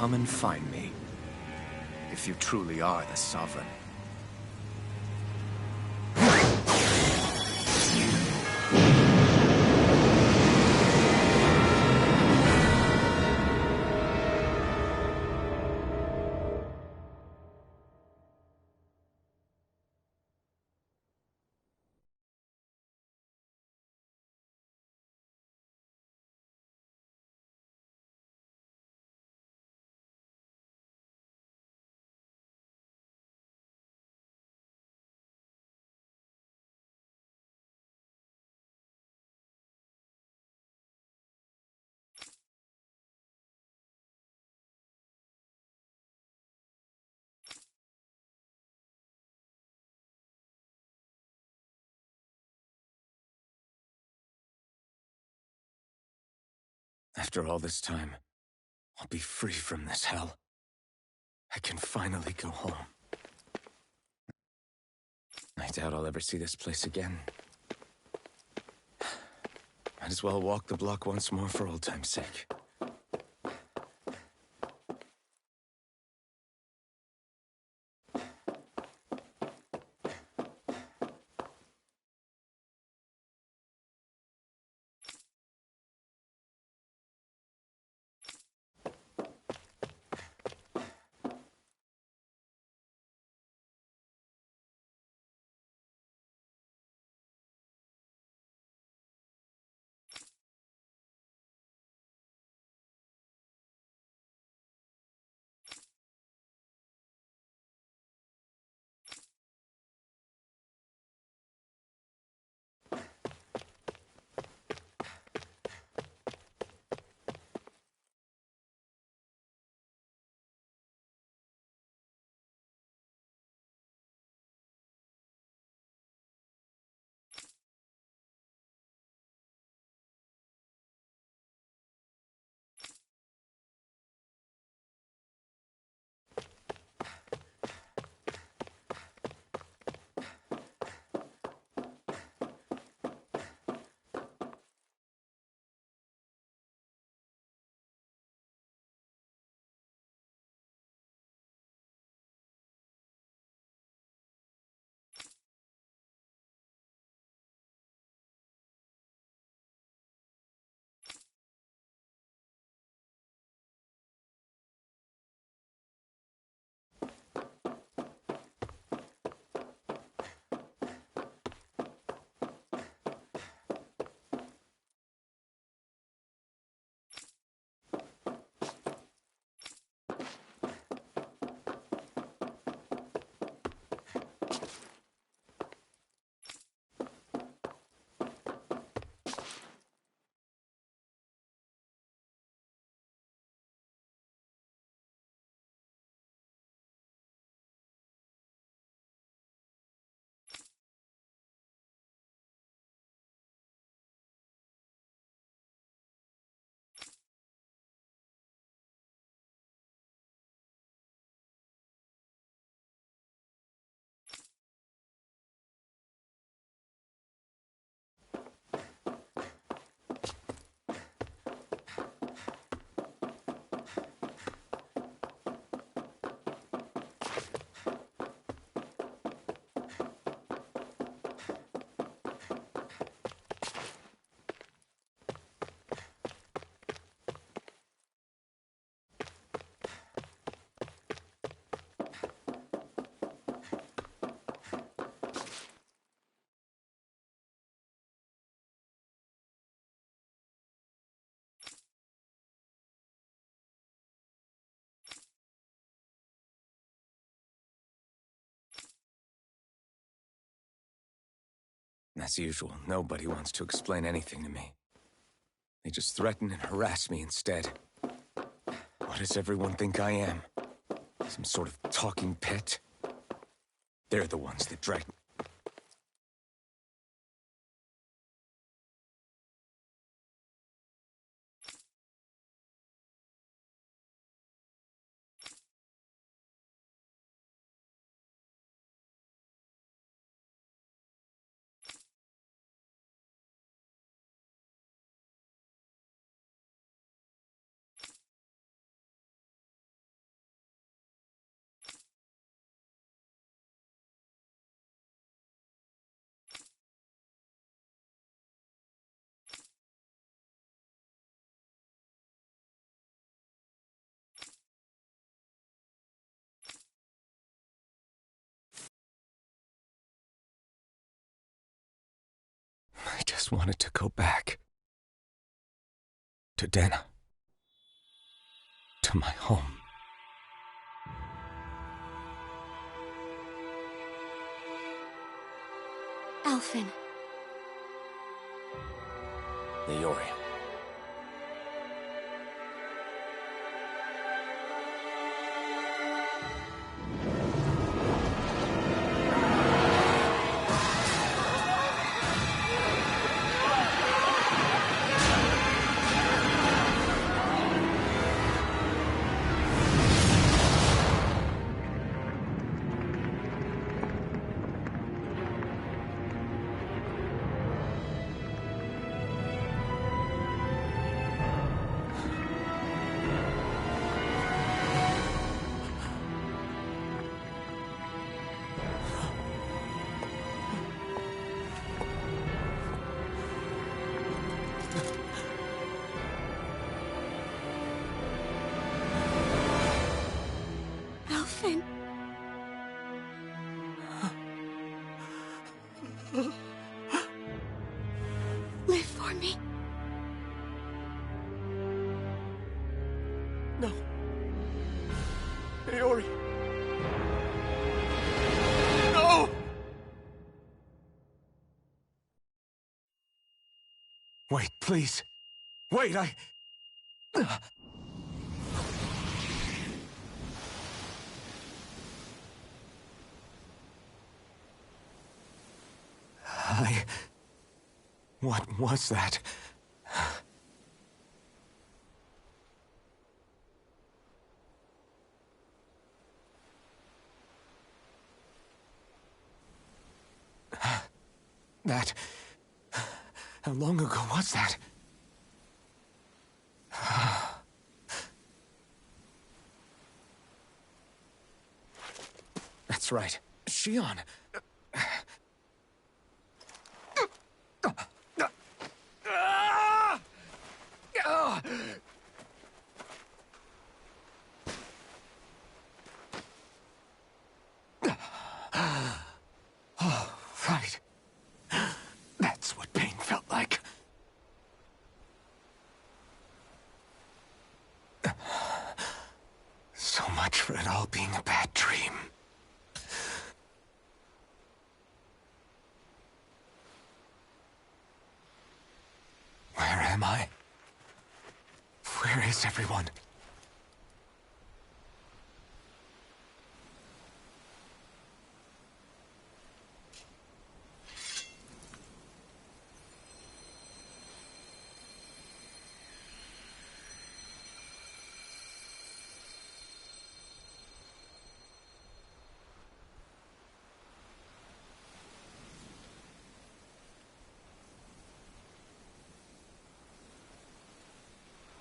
come and find me. If you truly are the Sovereign. After all this time, I'll be free from this hell. I can finally go home. I doubt I'll ever see this place again. Might as well walk the block once more for old time's sake. As usual, nobody wants to explain anything to me. They just threaten and harass me instead. What does everyone think I am? Some sort of talking pet? They're the ones that drag me. just wanted to go back. To Dana. To my home. Alphen. Niori. Alphen. Live for me. No. Niori. No! Wait, please. Wait, I... What was that? That... How long ago was that? That's right. Shion. Oh, right. That's what pain felt like. So much for it all being a bad dream. Where am I? Where is everyone?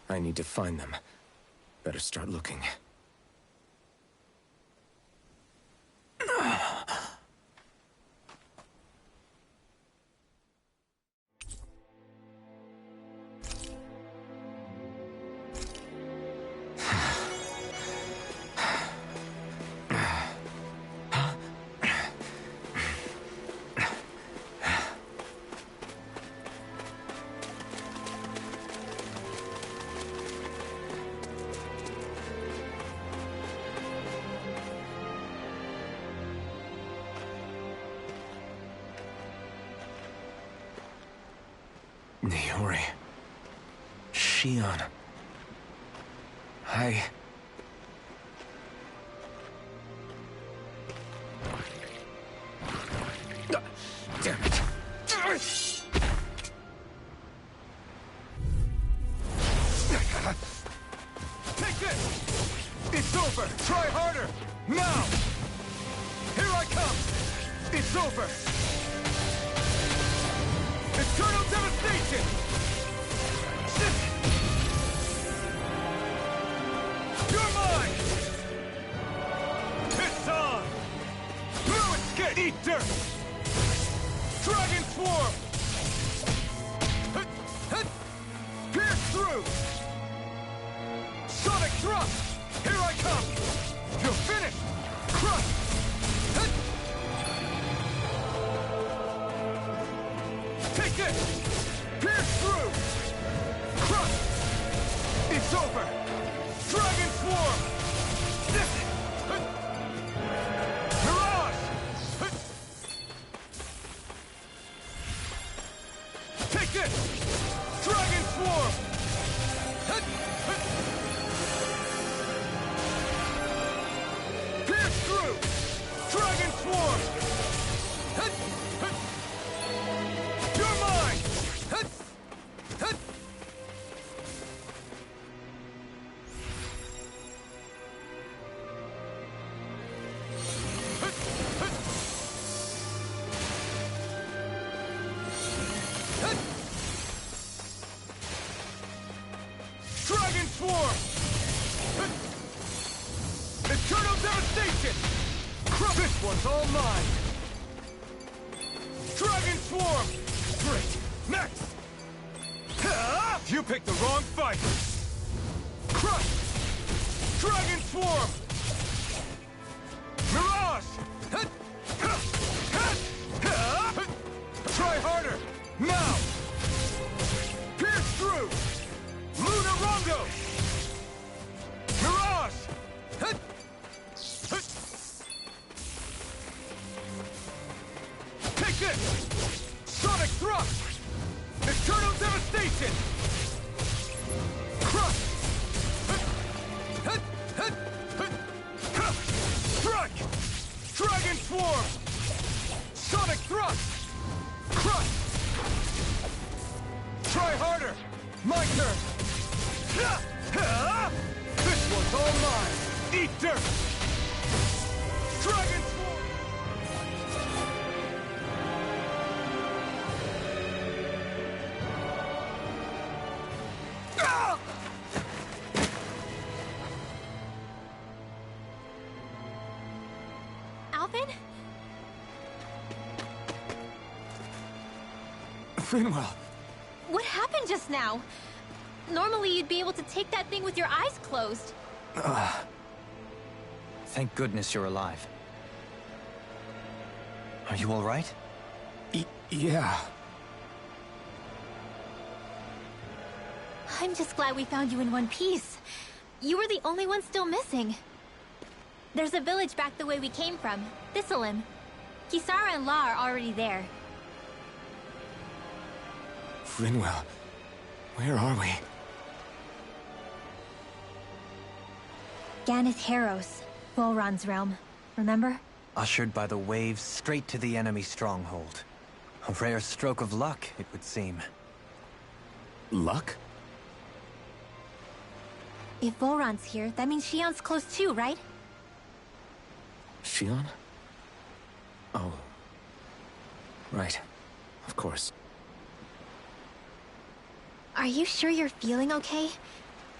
I need to find them. Better start looking. Niori. Shion. Damn it. Take this! It's over! Try harder! Now! Here I come! It's over! Eternal devastation! You're mine! It's on! Fluid skid! Eat dirt! Dragon swarm! Pierce through! Sonic thrust! Here I come! You're finished! Crush! Take Take it! Pierce through! Crush! It's over! Dragon Swarm! Mirage! Take this! Dragon Swarm! Pierce through! Dragon Swarm! You're mine! Dragon Swarm! Eternal Devastation! This one's all mine! Dragon Swarm! Great! Next! You picked the wrong fight! Crush! Dragon Swarm! Mirage! Try harder! Now! Pierce through! Luna Rongo! Mirage! Take this! Sonic Thrust! Eternal Devastation! Crush! Strike! Dragon Swarm! Sonic Thrust! Crush! Try harder! My turn! This one's all mine! Eat dirt! Dragon Swarm! Alvin? Finwell! What happened just now? Normally you'd be able to take that thing with your eyes closed. Thank goodness you're alive. Are you all right? Yeah. I'm just glad we found you in one piece. You were the only one still missing. There's a village back the way we came from, Thistleim. Kisara and La are already there. Finwell, where are we? Ganeth Heros, Volron's realm. Remember? Ushered by the waves straight to the enemy stronghold. A rare stroke of luck, it would seem. Luck? If Volron's here, that means Shion's close too, right? Shion? Oh. Right. Of course. Are you sure you're feeling okay?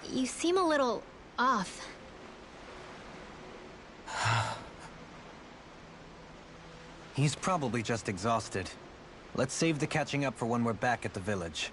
You seem a little off. He's probably just exhausted. Let's save the catching up for when we're back at the village.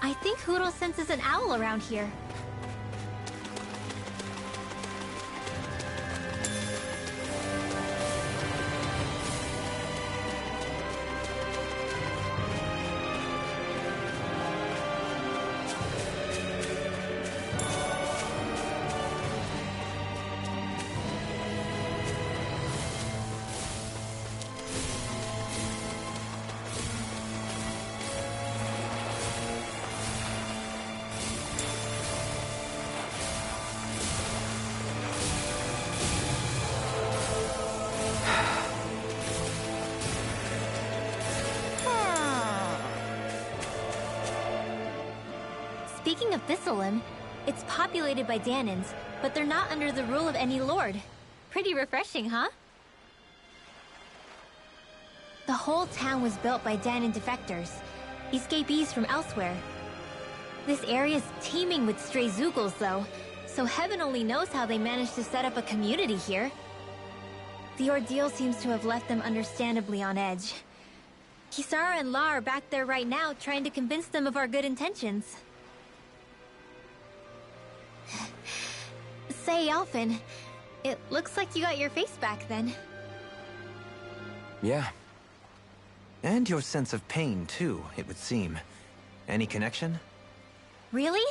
I think Huro senses an owl around here. Speaking of Thistleim, it's populated by Danans, but they're not under the rule of any lord. Pretty refreshing, huh? The whole town was built by Danon defectors, escapees from elsewhere. This area's teeming with stray Zeugles, though, so heaven only knows how they managed to set up a community here. The ordeal seems to have left them understandably on edge. Kisara and La are back there right now, trying to convince them of our good intentions. Say, Alphen, it looks like you got your face back then. Yeah. And your sense of pain, too, it would seem. Any connection? Really?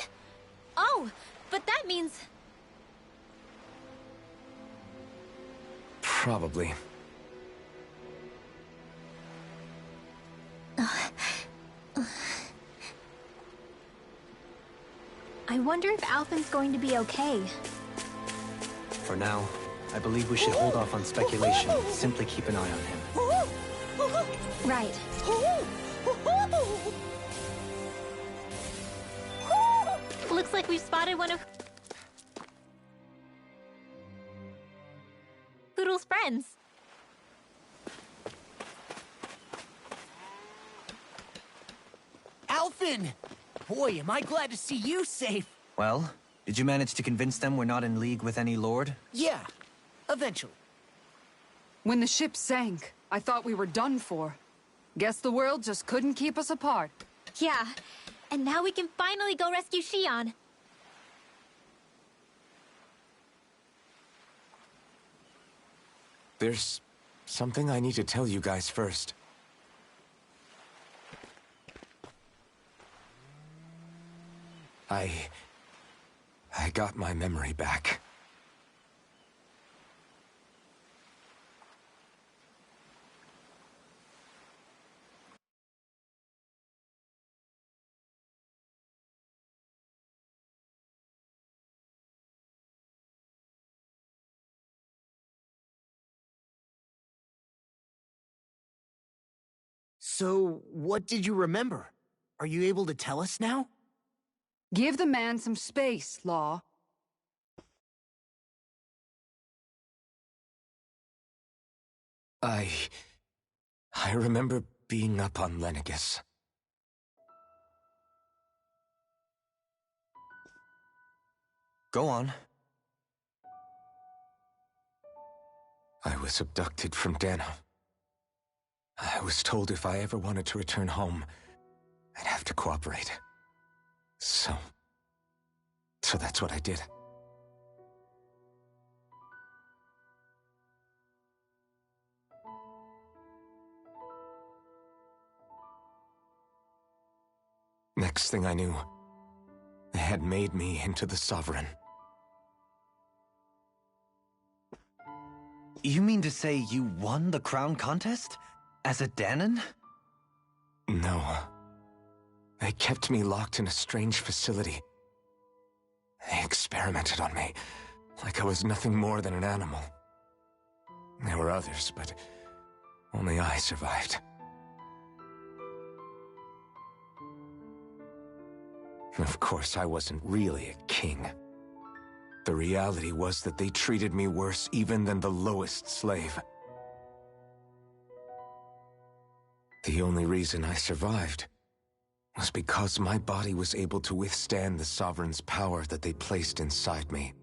Oh, but that means... Probably. I wonder if Alphen's going to be okay. For now, I believe we should hold off on speculation. Simply keep an eye on him. Right. Looks like we've spotted one of Poodle's friends. Alphen! Boy, am I glad to see you safe. Well, did you manage to convince them we're not in league with any lord? Yeah, eventually. When the ship sank, I thought we were done for. Guess the world just couldn't keep us apart. Yeah, and now we can finally go rescue Shion. There's something I need to tell you guys first. I got my memory back. So, what did you remember? Are you able to tell us now? Give the man some space, Law. I remember being up on Lenegus. Go on. I was abducted from Dano. I was told if I ever wanted to return home, I'd have to cooperate. So that's what I did. Next thing I knew, they had made me into the Sovereign. You mean to say you won the crown contest? As a Danon? No. They kept me locked in a strange facility. They experimented on me, like I was nothing more than an animal. There were others, but only I survived. Of course, I wasn't really a king. The reality was that they treated me worse even than the lowest slave. The only reason I survived was because my body was able to withstand the Sovereign's power that they placed inside me.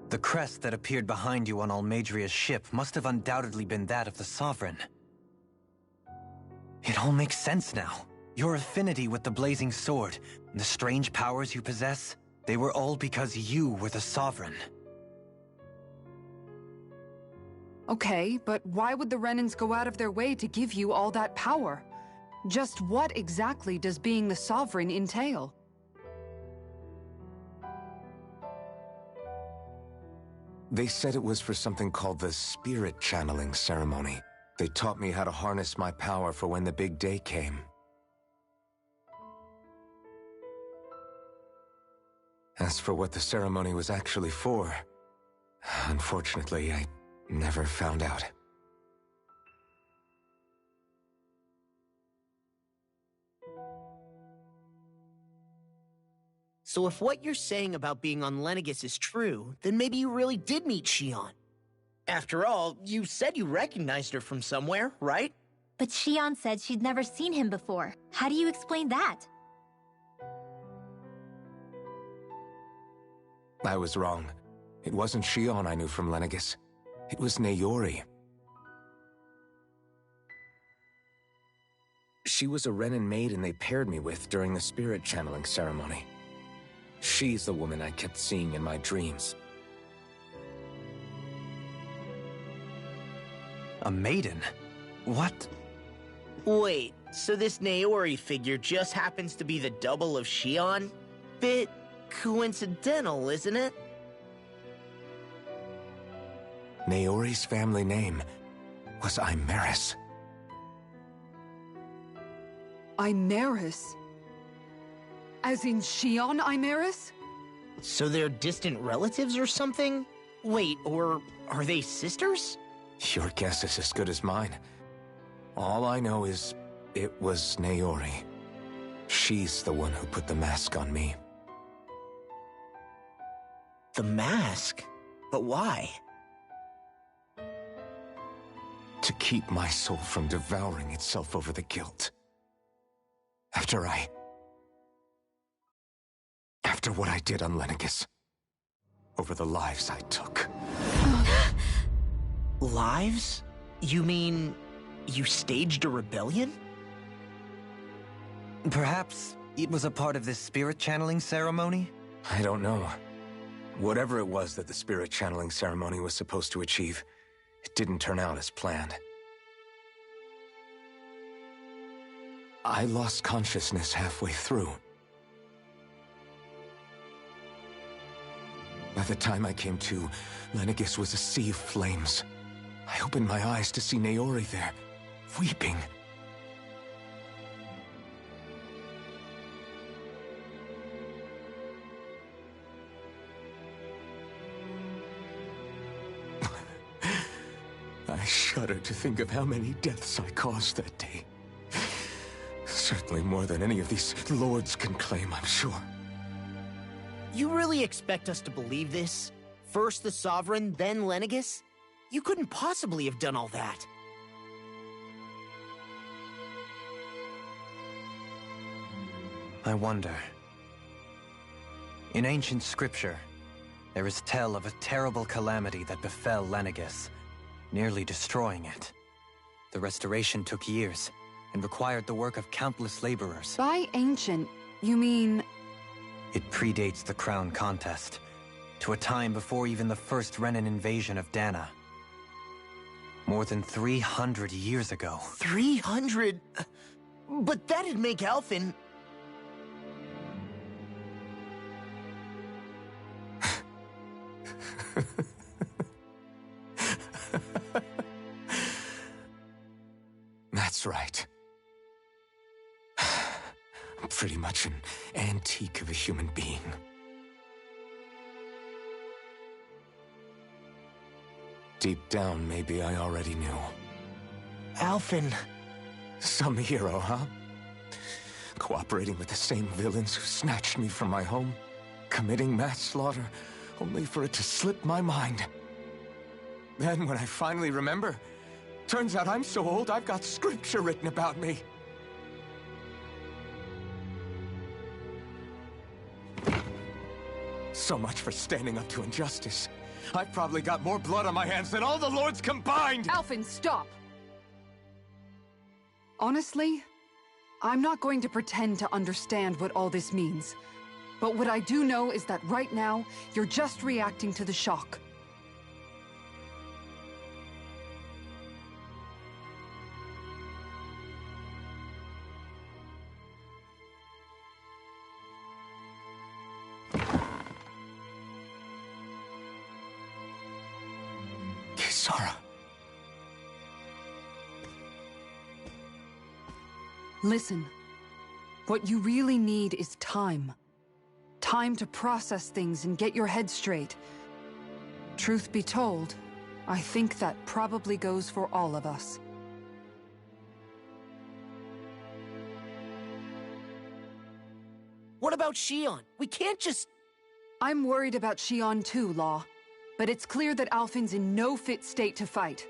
The crest that appeared behind you on Almadria's ship must have undoubtedly been that of the Sovereign. It all makes sense now. Your affinity with the Blazing Sword, and the strange powers you possess, they were all because you were the Sovereign. Okay, but why would the Renans go out of their way to give you all that power? Just what exactly does being the Sovereign entail? They said it was for something called the Spirit Channeling Ceremony. They taught me how to harness my power for when the big day came. As for what the ceremony was actually for, unfortunately, I never found out. So if what you're saying about being on Lenegus is true, then maybe you really did meet Shion. After all, you said you recognized her from somewhere, right? But Shion said she'd never seen him before. How do you explain that? I was wrong. It wasn't Shion I knew from Lenegis. It was Naori. She was a Renin maiden they paired me with during the spirit channeling ceremony. She's the woman I kept seeing in my dreams. A maiden? What? Wait, so this Naori figure just happens to be the double of Shion? Bit coincidental, isn't it? Naori's family name was Imeris. Imeris? As in Shion Imeris? So they're distant relatives or something? Wait, or are they sisters? Your guess is as good as mine. All I know is it was Naori. She's the one who put the mask on me. The mask? But why? To keep my soul from devouring itself over the guilt. After what I did on Lenegis. Over the lives I took. Lives? You mean you staged a rebellion? Perhaps it was a part of this spirit channeling ceremony? I don't know. Whatever it was that the spirit channeling ceremony was supposed to achieve, it didn't turn out as planned. I lost consciousness halfway through. By the time I came to, Lenegis was a sea of flames. I opened my eyes to see Naori there, weeping. I shudder to think of how many deaths I caused that day. Certainly more than any of these lords can claim, I'm sure. You really expect us to believe this? First the Sovereign, then Lenegis? You couldn't possibly have done all that. I wonder. In ancient scripture, there is tell of a terrible calamity that befell Lenegis, nearly destroying it. The restoration took years, and required the work of countless laborers. By ancient, you mean... It predates the crown contest, to a time before even the first Renin invasion of Dana. More than 300 years ago. 300? But that'd make Alphen... That's right. I'm pretty much an antique of a human being. Deep down, maybe I already knew. Alphen... Some hero, huh? Cooperating with the same villains who snatched me from my home, committing mass slaughter, only for it to slip my mind. Then, when I finally remember, turns out I'm so old I've got scripture written about me. So much for standing up to injustice. I've probably got more blood on my hands than all the lords combined! Alphen, stop! Honestly, I'm not going to pretend to understand what all this means. But what I do know is that right now, you're just reacting to the shock. Kisara. Listen, what you really need is time. Time to process things and get your head straight. Truth be told, I think that probably goes for all of us. What about Shion? We can't just... I'm worried about Shion too, Law. but it's clear that Alphen's in no fit state to fight.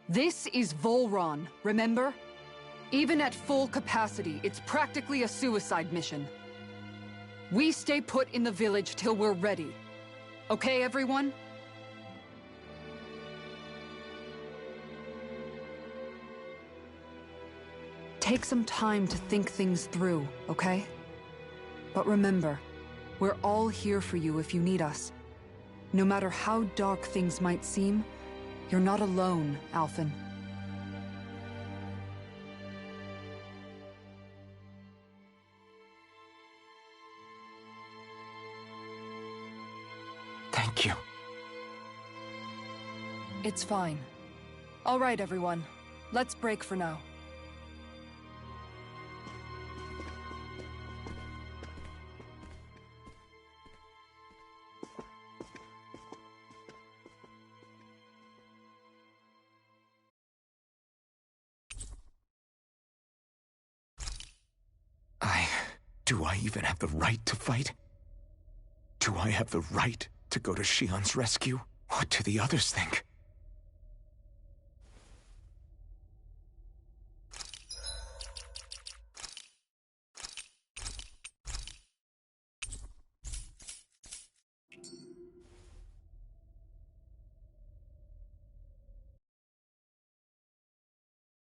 This is Volron, remember? Even at full capacity, it's practically a suicide mission. We stay put in the village till we're ready. Okay, everyone? Take some time to think things through, okay? But remember, we're all here for you if you need us. No matter how dark things might seem, you're not alone, Alphen. Thank you. It's fine. All right, everyone. Let's break for now. Do I even have the right to fight? Do I have the right to go to Shion's rescue? What do the others think?